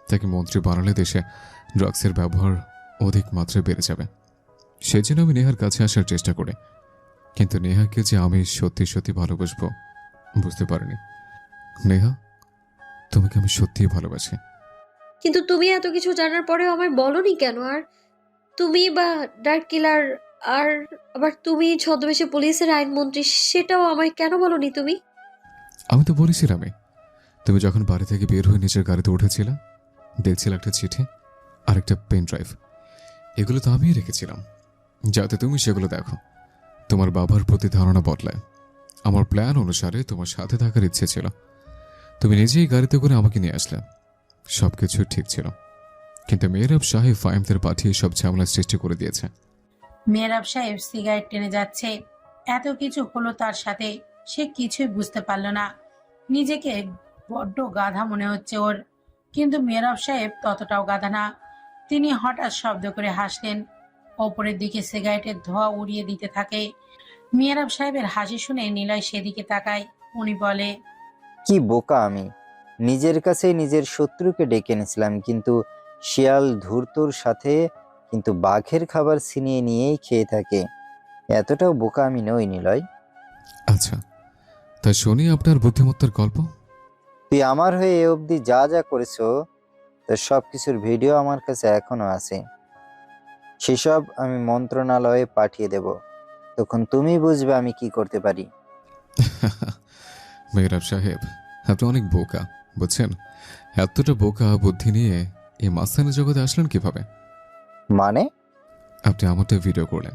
তাকে মন্ত্রী বানালে দেশে ড্রাগসের ব্যবহার অধিক মাত্রায় বেড়ে যাবে। সেজন্য আমি নেহার কাছে আসার চেষ্টা করি, কিন্তু নেহাকে যে আমি সত্যি সত্যি ভালোবাসবো বুঝতে পারিনি। নেহা, তোমাকে আমি সত্যিই ভালোবাসি। কিন্তু তুমি এত কিছু জানার পরেও আমায় বলনি কেন? আর তুমি বা ডার্ক কিলার, আর আবার তুমি ছদ্মবেশে পুলিশের আইনমন্ত্রী, সেটাও আমায় কেন বলনি তুমি? আমি তো বলেছিলামই, তুমি যখন বাড়ি থেকে বের হয়ে নিজের গাড়িতে উঠেছিলে, দেখছিল একটা চিঠি আর একটা পেন ড্রাইভ। এগুলো তো আমিই রেখেছিলাম যাতে তুমি সেগুলো দেখো, তোমার বাবার প্রতি ধারণা বদলায়। আমার প্ল্যান অনুসারে তোমার সাথে থাকার ইচ্ছে ছিল। তুমি নিজেই গাড়িতে করে আমাকে নিয়ে আসলে, সবকিছু ঠিক ছিল। কিন্তু মেহরাব সাহেব ফাহিমদের পাঠিয়ে সব ঝামেলা সৃষ্টি করে দিয়েছে। মেহরাব সাহেব সিগারেট টেনে যাচ্ছে। এত কিছু হলো তার সাথে, সে কিছুই বুঝতে পারল না। নিজেকে বড্ড গাধা মনে হচ্ছে ওর, কিন্তু মেহরাব সাহেব ততটাও গাধা না। তিনি হঠাৎ শব্দ করে হাসলেন। ওপরের দিকে সিগারেটের ধোঁয়া উড়িয়ে দিতে থাকে। মেহরাব সাহেবের হাসি শুনে নিলয় সেদিকে তাকায়। উনি বলে, কি বোকা আমি, নিজের কাছে নিজের শত্রুকে ডেকে এনেছিলাম, কিন্তু শিয়াল ধূর্তর সাথে কিন্তু বাঘের খাবার ছিনিয়ে নিয়েই খেয়ে থাকে। এতটাও বোকা আমি নই নিলয়। আচ্ছা, তাই শুনি আপনার বুদ্ধিমত্তার গল্প। তুই আমার হয়ে এ অবধি যা যা করেছো তার সব কিছুর ভিডিও আমার কাছে এখনো আছে। সেসব আমি মন্ত্রণালয়ে পাঠিয়ে দেব, তখন তুমি বুঝবে আমি কি করতে পারি। মেহরাব সাহেব, আপনি অনেক বোকা, বুঝছেন? এতটা বোকা বুদ্ধি নিয়ে এই মাস্তানি জগতে আসলেন কিভাবে? মানে? আপনি আমারটা ভিডিও করলেন।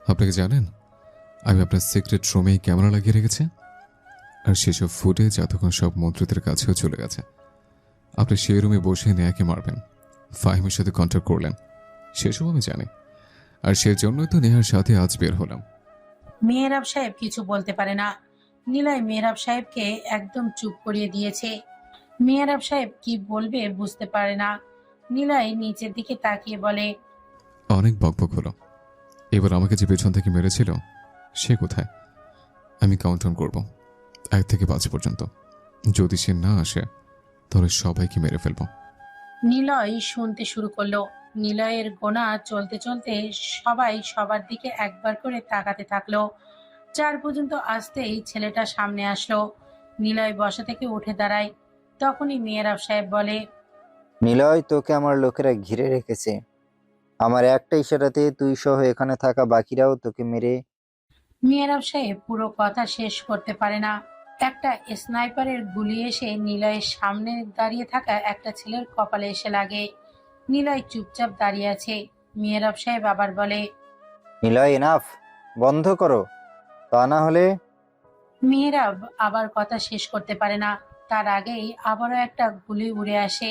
আপনি কি জানেন আমি আপনার সিক্রেট রুমেই ক্যামেরা লাগিয়ে রেখেছি? আর সেসব ফুটেজ এতক্ষণ সব মন্ত্রীদের কাছেও চলে গেছে। আপনি সেই রুমে বসে নেয়াকে মারবেন, ফাহিমের সাথে কন্ট্যাক্ট করলেন, সেসব আমি জানি। আর সেজন্যই তো নেহার সাথে আজ বের হলাম। মেহরাব সাহেব কিছু বলতে পারে না। নিলয় মেহরাব সাহেবকে একদম চুপ করিয়ে দিয়েছে। মেহরাব সাহেব কি বলবে বুঝতে পারে না। নিলয় নিচের দিকে তাকিয়ে বলে, অনেক বকবক হলো। এবার আমাকে যে পেছন থেকে মেরেছিল সে কোথায়? আমি কাউন্টডাউন করব 1 থেকে 5 পর্যন্ত। যদি সে না আসে তাহলে সবাইকে মেরে ফেলবো। নিলয় শুনতে শুরু করলো। নিলয়ের গোনা চলতে চলতে সবাই সবার দিকে একবার করে তাকাতে থাকলো। 4 পর্যন্ত আসতেই ছেলেটা সামনে আসলো। নিলয় বসা থেকে উঠে দাঁড়ায়। তখনই মেহরাব সাহেব বলে, নিলয়, তোকে আমার লোকেরা ঘিরে রেখেছে। আমার একটা ইশারাতে তুই সহ এখানে থাকা বাকিরাও তোকে মেরে। মেহরাব সাহেব পুরো কথা শেষ করতে পারে না। একটা স্নাইপারের গুলি এসে নিলয়ের সামনে দাঁড়িয়ে থাকা একটা ছেলের কপালে এসে লাগে। নিলয় চুপচাপ দাঁড়িয়ে আছে। মেহরাব সাহেব আবার বলে, নিলয়, এনাফ, বন্ধ করো, তা না হলে। মেহরাব আবার কথা শেষ করতে পারে না। তার আগেই আবারও একটা গুলি উড়ে আসে,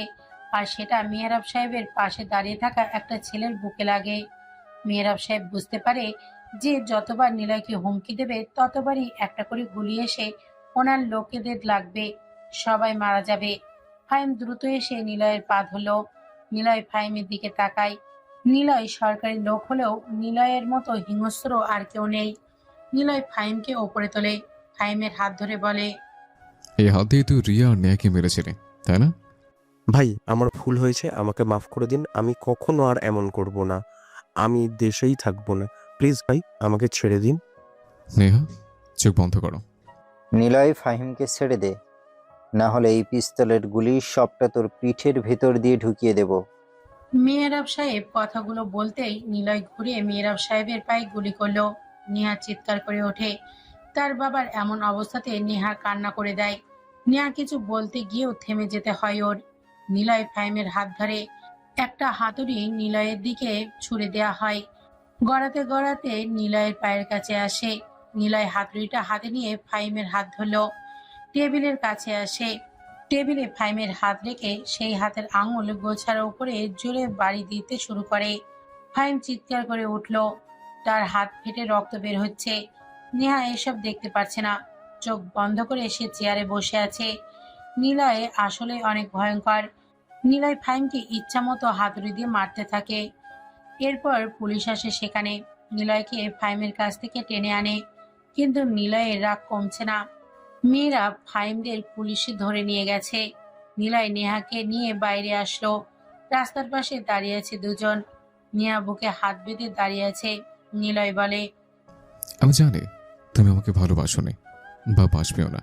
আর সেটা মেহরাব সাহেবের পাশে দাঁড়িয়ে থাকা একটা ছেলের বুকে লাগে। মেহরাব সাহেব বুঝতে পারে যে যতবার নিলয়কে হুমকি দেবে ততবারই একটা করে গুলি এসে ওনার লোকেদের লাগবে, সবাই মারা যাবে। ফাহিম দ্রুত এসে নিলয়ের পা ধরল। নিলয় ফাহিমের দিকে তাকায়। নিলয় সরকারি লোক হলেও নিলয়ের মতো হিংস্র আর কেউ নেই। নিলয় ফাহিমকে ওপরে তোলে। ফাহিমের হাত ধরে বলে, এই হাত দিয়ে তুই রিয়া আর নেয়াকে মেরেছিলি, তাই না? ভাই, আমার ভুল হয়েছে, আমাকে মাফ করে দিন। আমি কখনো আর এমন করব না। আমি দেশেই থাকবো না। প্লিজ ভাই, আমাকে ছেড়ে দিন। নেহা, চোখ বন্ধ করো। নিলয়, ফাহিমকে ছেড়ে দে, না হলে এই পিস্তলের গুলি সবটা তোর পিঠের ভেতর দিয়ে ঢুকিয়ে দেব। মেহরাব সাহেব কথাগুলো বলতেই নিলয় ঘুরে মেহরাব সাহেবের পায়ে গুলি করলো। নেহা চিৎকার করে ওঠে। তার বাবার এমন অবস্থাতে নেহা কান্না করে দেয়। নেহা কিছু বলতে গিয়েও থেমে যেতে হয় ওর। নিলয় ফাহিমের হাত ধরে। একটা হাতুড়ি নিলয়ের দিকে ছুড়ে দেয়া হয়। গড়াতে গড়াতে নিলয়ের পায়ের কাছে আসে। নিলয় হাতুড়িটা হাতে নিয়ে ফাহিমের হাত ধরল। টেবিলের কাছে আসে। টেবিলে ফাহিমের হাত রেখে সেই হাতের আঙুল গোছার উপরে জোরে বাড়ি দিতে শুরু করে। ফাহিম চিৎকার করে উঠল। তার হাত ফেটে রক্ত বের হচ্ছে। নেহা এসব দেখতে পারছে না। চোখ বন্ধ করে সে চেয়ারে বসে আছে। নিলয় আসলে অনেক ভয়ঙ্কর। নিলয় ফাহিমকে ইচ্ছা মতো হাতুড়ি দিয়ে মারতে থাকে। এরপর পুলিশ আসে সেখানে। নিলয়কে ফাহিমের কাছ থেকে টেনে আনে, কিন্তু নিলয়ের রাগ কমছে না। মেয়েরা ফাইমদের পুলিশে ধরে নিয়ে গেছে। নিলয় নেহাকে নিয়ে বাইরে আসলো। রাস্তার পাশে দাঁড়িয়ে আছে দুজন। নেহা বুকে হাত বেঁধে দাঁড়িয়ে আছে। নিলয় বলে, আমি জানি তুমি আমাকে ভালোবাসোনি বা বাসবেও না।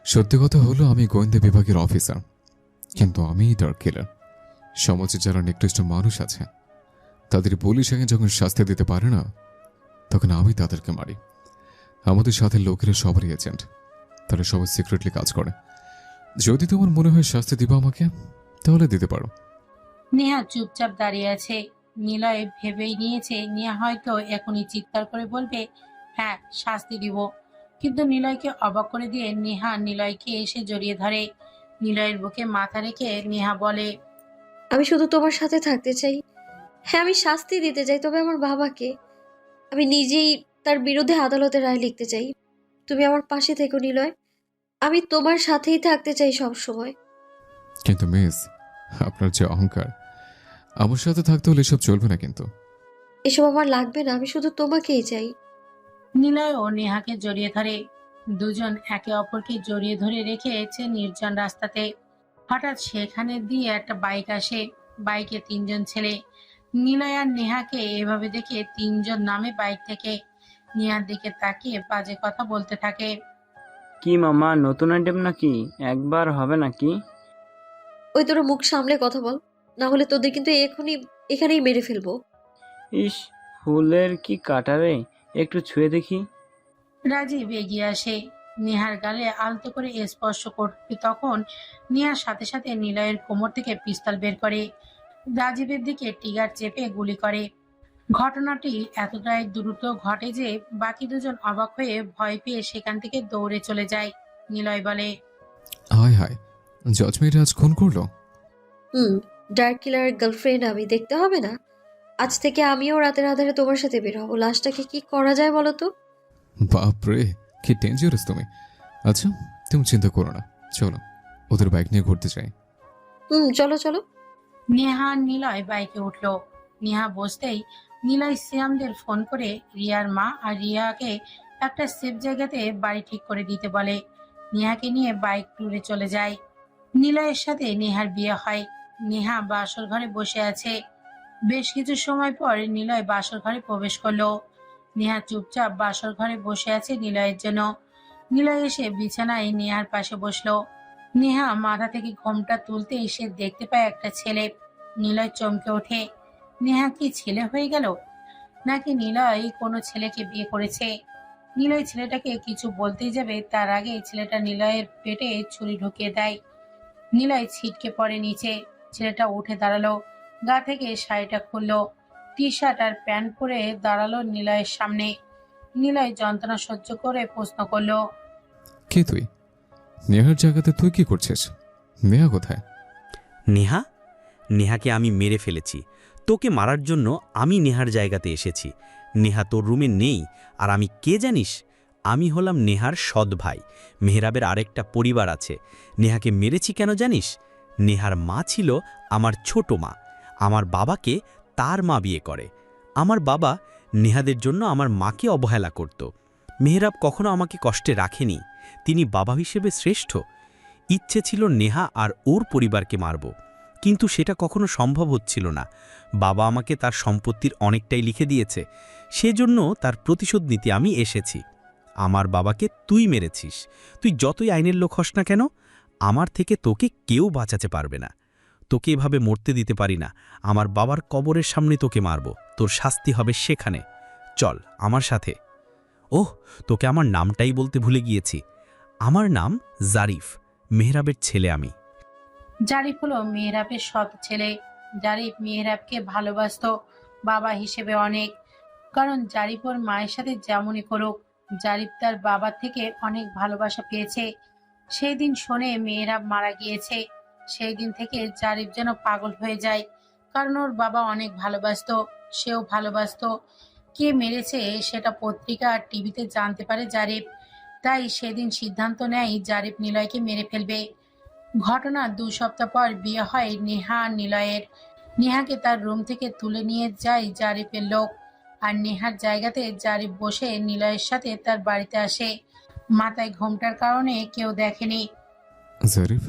সত্যি কথা হলো আমি গোয়েন্দা বিভাগের অফিসার, কিন্তু আমি ডার্ক কিলার। সমাজে যারা নিকৃষ্ট মানুষ আছে তাদের পুলিশ আগে যখন শাস্তি দিতে পারে না, তখন আমি তাদেরকে মারি। আমাদের সাথে লোকেরা সবারই এজেন্ট, তারা সবাই সিক্রেটলি কাজ করে। যদি তোমার মনে হয় শাস্তি দিবা আমাকে, তাহলে দিতে পারো। নেহা চুপচাপ দাঁড়িয়ে আছে। নিলয় ভেবেই নিয়েছে নেহা হয়তো এখনই চিৎকার করে বলবে, হ্যাঁ শাস্তি দিব। কিন্তু নিলয়কে অবাক করে দিয়ে নেহা নিলয়কে এসে জড়িয়ে ধরে। নিলয়ের বুকে মাথা রেখে নেহা বলে, আমি শুধু তোমার সাথে থাকতে চাই। হ্যাঁ, আমি শাস্তি দিতে চাই, তবে আমার বাবাকে। আমি নিজেই তার বিরুদ্ধে আদালতে রায় লিখতে চাই। তুমি আমার পাশে থেকো নিলয়। আমি তোমার সাথেই থাকতে চাই সব সময়। কিন্তু মিস, আপনার যে অহংকার, আমার সাথে থাকতে হলে এসব চলবে না কিন্তু। এসব আমার লাগবে না, আমি শুধু তোমাকেই চাই। নিলয় ও নেহাকে জড়িয়ে ধরে। দুজন একে অপরকে জড়িয়ে ধরে রেখেছে নির্জন রাস্তাতে। হঠাৎ সেখানে দিয়ে একটা বাইক আসে। বাইকে তিনজন ছেলে। নিলয় আর নেহাকে এভাবে দেখে তিনজন নামে বাইক থেকে। নেহার দিকে তাকিয়ে বাজে কথা বলতে থাকে। কি মামা, নতুন আইটেম নাকি? একবার হবে নাকি? ওই তোরা মুখ সামলে কথা বল, না হলে তোদের কিন্তু এখানেই মেরে ফেলবো। ইস, ফুলের কি কাটারে, একটু ছুঁয়ে দেখি। রাজীব এগিয়ে আসে। নেহার গালে আলতো করে স্পর্শ করবে তখন নেহার সাথে সাথে নিলয়ের কোমর থেকে পিস্তল বের করে রাজীবের দিকে ট্রিগার চেপে গুলি করে। ঘটনাটি এতটাই দ্রুত ঘটে যে বাকি দুজন অবাক হয়ে ভয় পেয়ে সেখান থেকে দৌড়ে চলে যায়। নিলয় বলে, হায় হায়, জজ মেয়েরা আজ খুন করলো। ডার্ক কিলারের গার্লফ্রেন্ড আমি, দেখতে হবে না? আজ থেকে আমিও রাতের আধারে তোমার সাথে বের হবো। লাশটাকে কি করা যায় বলো তো? বাপরে, কি ডেঞ্জারাস তুমি। আচ্ছা, তুমি চিন্তা করো না, চলো ওদের বাইক নিয়ে ঘুরতে চাই। চলো চলো। নেহা আর নিলয় বাইকে উঠল। নেহা বসতেই নিলয় সিয়ামদের ফোন করে রিয়ার মা আর রিয়াকে একটা সেফ জায়গাতে বাড়ি ঠিক করে দিতে বলে। নেহাকে নিয়ে বাইক ট্যুরে চলে যায়। নিলয়ের সাথে নেহার বিয়ে হয়। নেহা বাসর ঘরে বসে আছে। বেশ কিছু সময় পর নিলয় বাসর ঘরে প্রবেশ করলো। নেহা চুপচাপ বাসর ঘরে বসে আছে নিলয়ের জন্য। নিলয় এসে বিছানায় নেহার পাশে বসলো। নেহা মাথা থেকে ঘোমটা তুলতে এসে দেখতে পায় একটা ছেলে। নিলয় চমকে ওঠে। নেহা কি ছেলে হয়ে গেল, নাকি নিলয় কোনো ছেলেকে বিয়ে করেছে? নিলয় ছেলেটাকে কিছু বলতেই যাবে, তার আগে ছেলেটা নিলয়ের পেটে ছুরি ঢুকিয়ে দেয়। নিলয় ছিটকে পড়ে নিচে। ছেলেটা উঠে দাঁড়ালো, গা থেকে শাড়িটা খুললো, টি শার্ট আর প্যান্ট পরে দাঁড়ালো নিলয়ের সামনে। নিলয় যন্ত্রণা সহ্য করে প্রশ্ন করলো, কে তুই? নেহার জায়গাতে তুই কি করছিস? নেহা কোথায়? নেহা? নেহাকে আমি মেরে ফেলেছি। তোকে মারার জন্য আমি নেহার জায়গাতে এসেছি। নেহা তোর রুমে নেই। আর আমি কে জানিস? আমি হলাম নেহার সৎ ভাই। মেহরাবের আরেকটা পরিবার আছে। নেহাকে মেরেছি কেন জানিস? নেহার মা ছিল আমার ছোট মা। আমার বাবাকে তার মা বিয়ে করে। আমার বাবা নেহাদের জন্য আমার মাকে অবহেলা করত। মেহরাব কখনো আমাকে কষ্টে রাখেনি। তিনি বাবা হিসেবে শ্রেষ্ঠ। ইচ্ছে ছিল নেহা আর ওর পরিবারকে মারব, কিন্তু সেটা কখনো সম্ভব হচ্ছিল না। বাবা আমাকে তার সম্পত্তির অনেকটাই লিখে দিয়েছে, সেজন্য তার প্রতিশোধ নিতে আমি এসেছি। আমার বাবাকে তুই মেরেছিস। তুই যতই আইনের লোক হস না কেন, আমার থেকে তোকে কেউ বাঁচাতে পারবে না। তোকে এভাবে মরতে দিতে পারি না। আমার বাবার কবরের সামনে তোকে মারব। তোর শাস্তি হবে সেখানে। চল আমার সাথে। ওহ, তোকে আমার নামটাই বলতে ভুলে গিয়েছি। আমার নাম জারিফ, মেহরাবের ছেলে আমি। জারিফ হলো মেহরাবের সৎ ছেলে। জারিফ মেহরাবকে ভালোবাসত বাবা হিসেবে অনেক। কারণ জারিফ ওর মায়ের সাথে যেমনই করুক, জারিফ তার বাবা থেকে অনেক ভালোবাসা পেয়েছে। সেই দিন শুনে মেহরাব মারা গিয়েছে, সেই দিন থেকে জারিফ যেন পাগল হয়ে যায়। কারণ ওর বাবা অনেক ভালোবাসতো, সেও ভালোবাসতো। কে মেরেছে সেটা পত্রিকা আর টিভিতে জানতে পারে জারিফ। তাই সেদিন সিদ্ধান্ত নেয় জারিফ নিলয়কে মেরে ফেলবে। ঘটনা 2 সপ্তাহ পর বিয়ে হয় নেহা আর নিলয়ের। নেহাকে তার রুম থেকে তুলে নিয়ে যায় জারিফের লোক। আর নেহার জায়গাতে জারিফ বসে নিলয়ের সাথে তার বাড়িতে আসে। মাথায় ঘোমটার কারণে কেউ দেখেনি। জারিফ,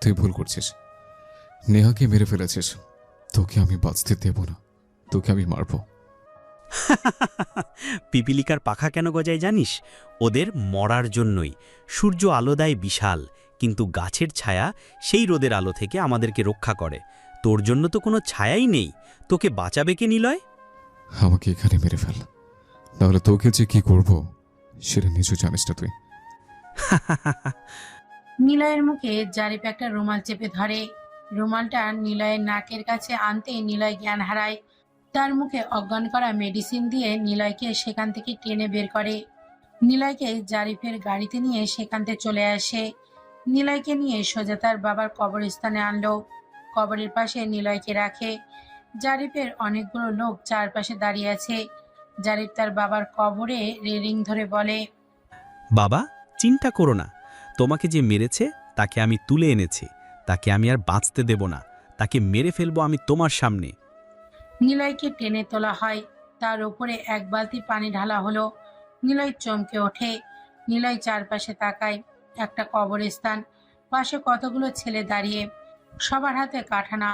তুই ভুল করছিস। নেহাকে মেরে ফেলেছিস। তোকে আমি বাঁচতে দেব না, তোকে আমি মারবো। পিপিলিকার পাখা কেন গজায় জানিস? ওদের মরার জন্যই। সূর্য আলো দেয় বিশাল, কিন্তু গাছের ছায়া সেই রোদের আলো থেকে আমাদেরকে রক্ষা করে। তোর জন্য তো কোনো ছায়াই নেই, তোকে বাঁচাবে কে নিলয়? আমাকে এখানে মেরে ফেল, তাহলে তোকে যে কি করব সেটা নিজে জানিস না তুই। নিলয়ের মুখে জারিফ একটা রুমাল চেপে ধরে। রুমালটা নিলয়ের নাকের কাছে আনতে নিলয় জ্ঞান হারায়। তার মুখে অজ্ঞান করা মেডিসিন দিয়ে নিলয়কে সেখান থেকে টেনে বের করে। নিলয়কে জারিফের গাড়িতে নিয়ে সেখান থেকে চলে আসে। নিলয়কে নিয়ে সোজা তার বাবার কবরস্থানে আনলো। কবরের পাশে নিলয়কে রাখে। জারিফের অনেকগুলো লোক চারপাশে দাঁড়িয়ে আছে। জারিফ তার বাবার কবরে রেলিং ধরে বলে, বাবা, চিন্তা করো না, তোমাকে যে মেরেছে তাকে আমি তুলে এনেছি। তাকে আমি আর বাঁচতে দেব না, তাকে মেরে ফেলবো আমি তোমার সামনে। নিলয়কে টেনে তোলা হয়। তার উপরে এক বালতি পানি ঢালা হলো। নিলয় চমকে ওঠে। নিলয় চারপাশে তাকায়। একটা কবরস্থান, পাশে কতগুলো ছেলে দাঁড়িয়ে, সবার হাতে কাঠানা।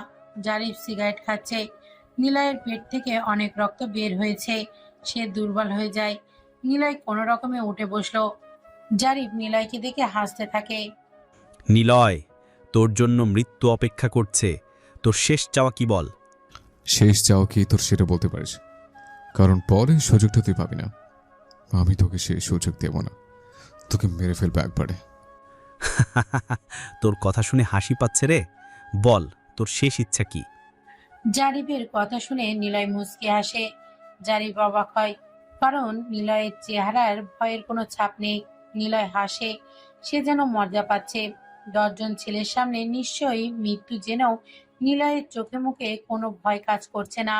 জারিফ সিগারেট খাচ্ছে। নিলয়ের পেট থেকে অনেক রক্ত বের হয়েছে। সে দুর্বল হয়ে যায়। নিলয় কোনো রকমে উঠে বসলো। জারিফ নিলয়কে দেখে হাসতে থাকে। নিলয়, তোর জন্য মৃত্যু অপেক্ষা করছে। তোর শেষ চাওয়া কি বল? শেষ চাও কি তোর সেটা বলতে পারিস, কারণ পরে সুযোগটা তুই পাবি না। আমি তোকে সেই সুযোগ দেব না, তোকে মেরে ফেলবো একবারে। তোর কথা শুনে হাসি পাচ্ছে রে। বল, তোর শেষ ইচ্ছা কি? জারিফের কথা শুনে নিলয় মুচকি হাসে। জারিফ অবাক হয়, কারণ নিলয়ের চেহারার ভয়ের কোনো ছাপ নেই। নিলয় হাসে, সে যেন মজা পাচ্ছে। 10 জন ছেলের সামনে নিশ্চয়ই মৃত্যু জেনেও নিলয়ের চোখে মুখে কোনো ভয় কাজ করছে না।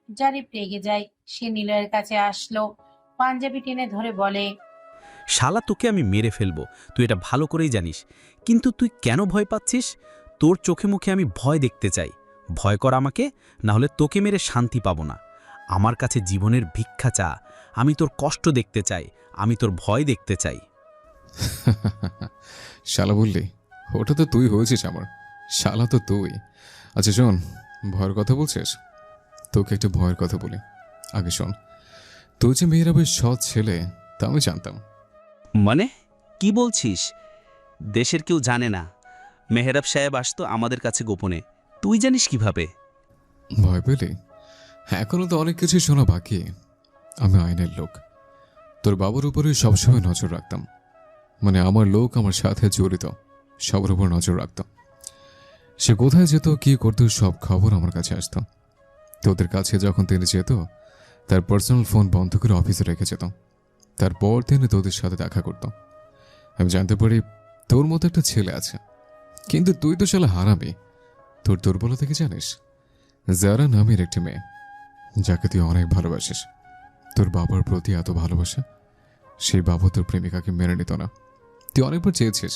জারিফ রেগে যায়। সে নিলয়ের কাছে আসলো, পাঞ্জাবি টেনে ধরে বলে, শালা, তোকে আমি মেরে ফেলবো, তুই এটা ভালো করেই জানিস। কিন্তু তুই কেন ভয় পাচ্ছিস? তোর চোখে মুখে আমি ভয় দেখতে চাই। ভয় কর আমাকে, না হলে তোকে মেরে শান্তি পাবো না। আমার কাছে জীবনের ভিক্ষা চা। আমি তোর কষ্ট দেখতে চাই, আমি তোর ভয় দেখতে চাই। শালা বললি? ওটা তো তুই হয়েছিস আমার। শালা তো তুই। আচ্ছা শোন, ভয়ের কথা বলছিস, তোকে একটা ভয়ের কথা বলি। আগে শোন, তুই যে মেয়েরা বেশ সৎ ছেলে তা আমি জানতাম। মানে কি বলছিস? দেশের কেউ জানে না। মেহরাব সাহেব আসতো আমাদের কাছে গোপনে, তুই জানিস কিভাবে? ভয় পেলি? এখনো তো অনেক কিছু শোনা বাকি। আমি আইনের লোক, তোর বাবার উপরে সবসময় নজর রাখতাম। মানে আমার লোক আমার সাথে জড়িত, সবার উপর নজর রাখতাম। সে কোথায় যেত, কি করতো, সব খবর আমার কাছে আসতো। তোদের কাছে যখন তিনি যেত, তার পার্সোনাল ফোন বন্ধ করে অফিসে রেখে যেত। তারপর তিনি তোদের সাথে দেখা করত। আমি জানতে পারি তোর মতো একটা ছেলে আছে, কিন্তু তুই তো শালা হারামি। তোর দুর্বলতা কি জানিস? যারা নামের একটি মেয়ে, যাকে তুই অনেক ভালোবাসিস। তোর বাবার প্রতি এত ভালোবাসা, সেই বাবা তোর প্রেমিকাকে মেনে নিত না। তুই অনেকবার চেয়েছিস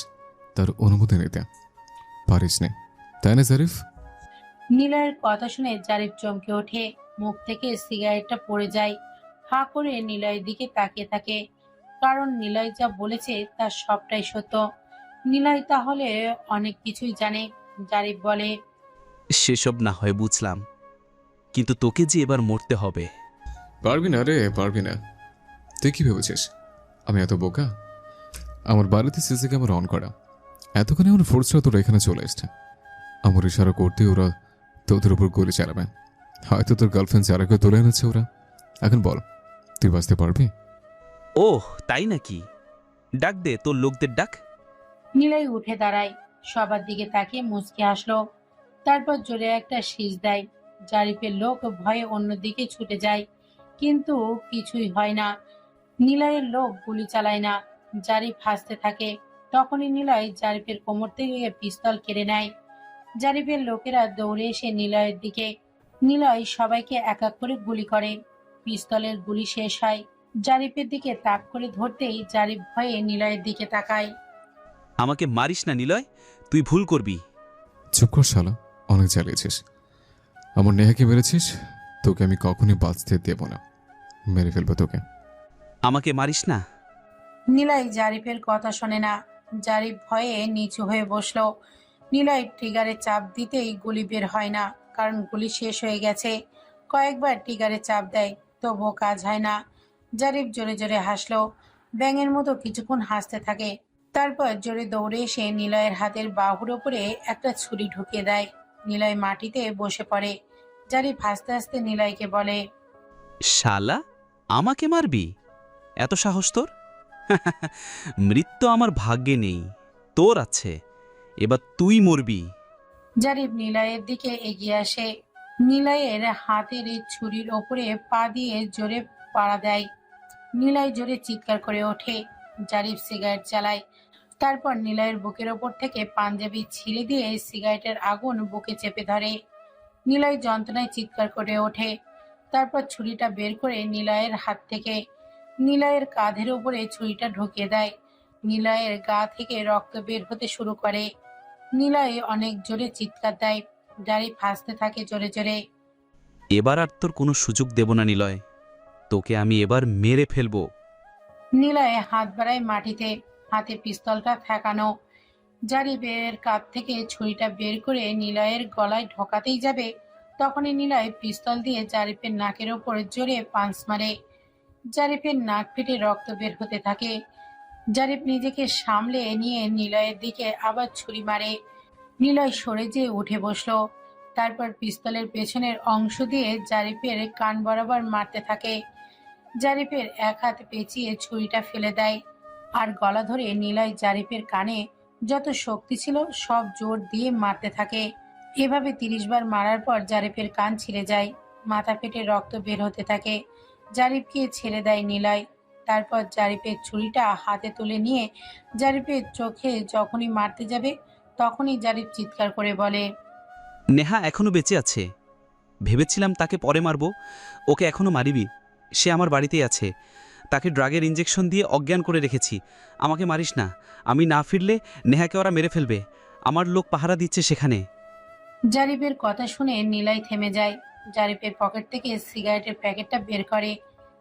তার অনুমতি নিতে, পারিস নে, তাই না জারিফ? নিলয়ের কথা শুনে জারিফ চমকে ওঠে। মুখ থেকে সিগারেটটা পড়ে যায়। হাঁ করে নিলয়ের দিকে তাকিয়ে থাকে, কারণ নিলয় যা বলেছে তার সবটাই সত্য। নিলয় তাহলে অনেক কিছুই জানে। জারিফ বলে, সেসব না হয় বুঝলাম, কিন্তু তোকে যে এবার মরতে হবে। পারবি না রে, পারবি না। তুই কি ভেবেছিস আমি এত বোকা? আমার বাড়িতে সিসি ক্যামেরা অন করা, এতক্ষণে আমার ফোর্সরা তোরা এখানে চলে এসছে। আমার ইশারা করতে ওরা তোদের উপর গুলি চালাবে। হয়তো তোর গার্লফ্রেন্ড যারাকে তুলে এনেছে ওরা। এখন বল, তুই বাঁচতে পারবি? ওহ, তাই নাকি? ডাক দে তোর লোকদের, ডাক। নিলয় উঠে দাঁড়ায়, সবার দিকে তাকিয়ে মুচকি হাসলো। তারপর জোরে একটা শীষ দেয়। জারিফের লোক ভয়ে অন্যদিকে ছুটে যায়, কিন্তু কিছুই হয় না। নিলয়ের লোক গুলি চালায় না। জারিফ হাসতে থাকে। তখনই নিলয় জারিফের কোমর থেকে পিস্তল কেড়ে নেয়। জারিফের লোকেরা দৌড়ে এসে নিলয়ের দিকে। নিলয় সবাইকে এক এক করে গুলি করে। পিস্তলের গুলি শেষ হয়। জারিফের দিকে তাক করে ধরতেই জারিফ ভয়ে নিলয়ের দিকে তাকায়। আমাকে মারিস না নিলয়, তুই ভুল করবি। চুপ কর শালা, অনেক জ্বালিয়েছিস। আমার নেহাকে মেরেছিস, তোকে আমি কখনই বাঁচতে দেব না, মেরে ফেলবো তোকে। আমাকে মারিস না। নিলয় জারিফের কথা শোনে না। জারিফ ভয়ে নিচু হয়ে বসলো। নিলয় ট্রিগারে চাপ দিতেই গুলি বের হয় না, কারণ গুলি শেষ হয়ে গেছে। কয়েকবার ট্রিগারে চাপ দেয়, তবুও কাজ হয় না। জারিফ জোরে জোরে হাসলো, ব্যাঙের মতো কিছুক্ষণ হাসতে থাকে। তারপর জোরে দৌড়ে এসে নিলয়ের হাতের বাহুর ওপরে একটা ছুরি ঢুকিয়ে দেয়। নিলয় মাটিতে বসে পড়ে। জারিফ হাসতে হাসতে নিলয়কে বলে, শালা, আমাকে মারবি? এত সাহস তোর? মৃত্যু আমার ভাগ্যে নেই, তোর আছে। এবার তুই মরবি। জারিফ নিলয়ের দিকে এগিয়ে আসে। নিলয়ের হাতের এই ছুরির ওপরে পা দিয়ে জোরে পাড়া দেয়। নিলয় জোরে চিৎকার করে ওঠে। জারিফ সিগারেট জ্বালায়। তারপর নিলয়ের বুকের ওপর থেকে পাঞ্জাবি ছিঁড়ে দিয়ে সিগারেটের আগুন বুকে চেপে ধরে। নিলয় যন্ত্রণায় চিৎকার করে ওঠে। তারপর ছুরিটা বের করে নিলয়ের হাত থেকে নিলয়ের কাঁধের উপরে ছুরিটা ঢুকিয়ে দেয়। নিলয়ের গা থেকে রক্ত বের হতে শুরু করে। নিলয় অনেক জোরে চিৎকার দেয়। জারিফ হাসতে থাকে জোরে জোরে। এবার আর তোর কোনো সুযোগ দেব না নিলয়, তোকে আমি এবার মেরে ফেলবো। নিলয় হাত বাড়ায় মাটিতে, হাতে পিস্তলটা ঠেকানো। জারিফের কাঁধ থেকে ছুরিটা বের করে নিলয়ের গলায় ঢোকাতেই যাবে, তখনই নিলয় পিস্তল দিয়ে জারিফের নাকের ওপর জোরে পাঞ্চ মারে। জারিফের নাক ফেটে রক্ত বের হতে থাকে। জারিফ নিজেকে সামলে নিয়ে নিলয়ের দিকে আবার ছুরি মারে। নিলয় সরে যেয়ে উঠে বসলো। তারপর পিস্তলের পেছনের অংশ দিয়ে জারিফের কান বরাবর মারতে থাকে। জারিফের এক হাত পেঁচিয়ে ছুরিটা ফেলে দেয়, আর গলা ধরে নিলয় জারিফের কানে যত শক্তি ছিল সব জোর দিয়ে মারতে থাকে। এভাবে 30 বার মারার পর জারিফের কান ছিঁড়ে যায়, মাথা ফেটে রক্ত বের হতে থাকে। জারিফকে ছেড়ে দেয় নিলয়। তারপর জারিফের ছুরিটা হাতে তুলে নিয়ে জারিফের চোখে যখনই মারতে যাবে, তখনই জারিফ চিৎকার করে বলে, নেহা এখনো বেঁচে আছে। ভেবেছিলাম তাকে পরে মারব, ওকে এখনো মারিবি? সে আমার বাড়িতেই আছে। তাকে ড্রাগের ইঞ্জেকশন দিয়ে অজ্ঞান করে রেখেছি। আমাকে মারিস না, আমি না ফিরলে নেহাকে ওরা মেরে ফেলবে। আমার লোক পাহারা দিচ্ছে সেখানে। জারিফের কথা শুনে নিলয় থেমে যায়। জারিফের পকেট থেকে সিগারেটের প্যাকেটটা বের করে,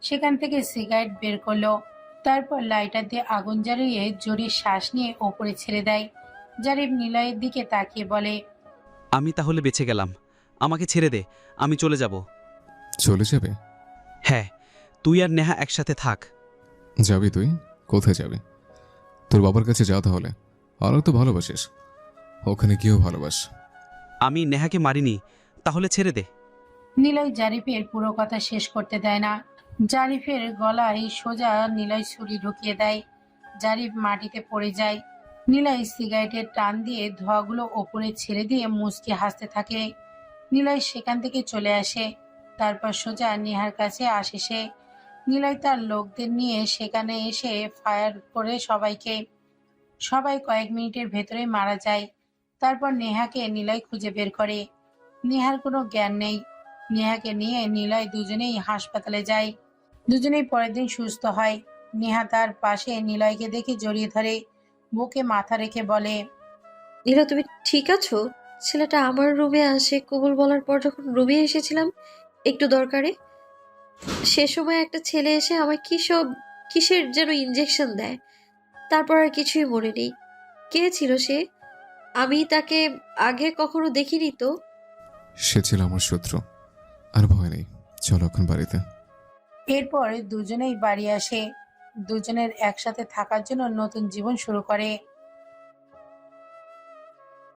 সেখান থেকে সিগারেট বের করলো। তারপর লাইটার দিয়ে আগুন জ্বালিয়ে জোরে শ্বাস নিয়ে ওপরে ছেড়ে দেয়। জারিফ নিলয়ের দিকে তাকিয়ে বলে, আমি তাহলে বেঁচে গেলাম, আমাকে ছেড়ে দে, আমি চলে যাব। চলে যাবে? হ্যাঁ, তুই আর নেহা একসাথে থাক। যাবি তুই? কোথায় যাবি? তোর বাবার কাছে যা তাহলে, আরও তো ভালোবাসিস, ওখানে গিয়েও ভালোবাস। আমি নেহাকে মারিনি, তাহলে ছেড়ে দে। নিলয় জারিফের পুরো কথা শেষ করতে দেয় না। জারিফের গলায় সোজা নিলয় ছুরি ঢুকিয়ে দেয়। জারিফ মাটিতে পড়ে যায়। নিলয় সিগারেটের টান দিয়ে ধোঁয়াগুলো ওপরে ছেড়ে দিয়ে মুচকি হাসতে থাকে। নিলয় সেখান থেকে চলে আসে। তারপর সোজা নেহার কাছে আসে সে। নিলয় তার লোকদের নিয়ে সেখানে এসে ফায়ার করে সবাইকে। সবাই কয়েক মিনিটের ভেতরে মারা যায়। তারপর নেহাকে নিলয় খুঁজে বের করে। নেহার কোনো জ্ঞান নেই। নেহাকে নিয়ে নিলয় দুজনেই হাসপাতালে যায়। দুজনেই পরের দিন সুস্থ হয়। নেহা তার পাশে নিলয়কে দেখে জড়িয়ে ধরে, বুকে মাথা রেখে বলে, নীলা, তুমি ঠিক আছো? ছেলেটা আমার রুমে আসে কবুল বলার পর যখন রুমে এসেছিলাম একটু দরকারে, সে সময় একটা ছেলে এসে আমায় কিসের যেন ইঞ্জেকশন দেয়। তারপর আর কিছুই মনে নেই। কে ছিল সে? আমি তাকে আগে কখনো দেখিনি তো। সে ছিল আমার শত্রু। আর ভয় নেই, চলো এখন বাড়িতে। এরপর দুজনেই বাড়ি আসে। দুজনের একসাথে থাকার জন্য নতুন জীবন শুরু করে।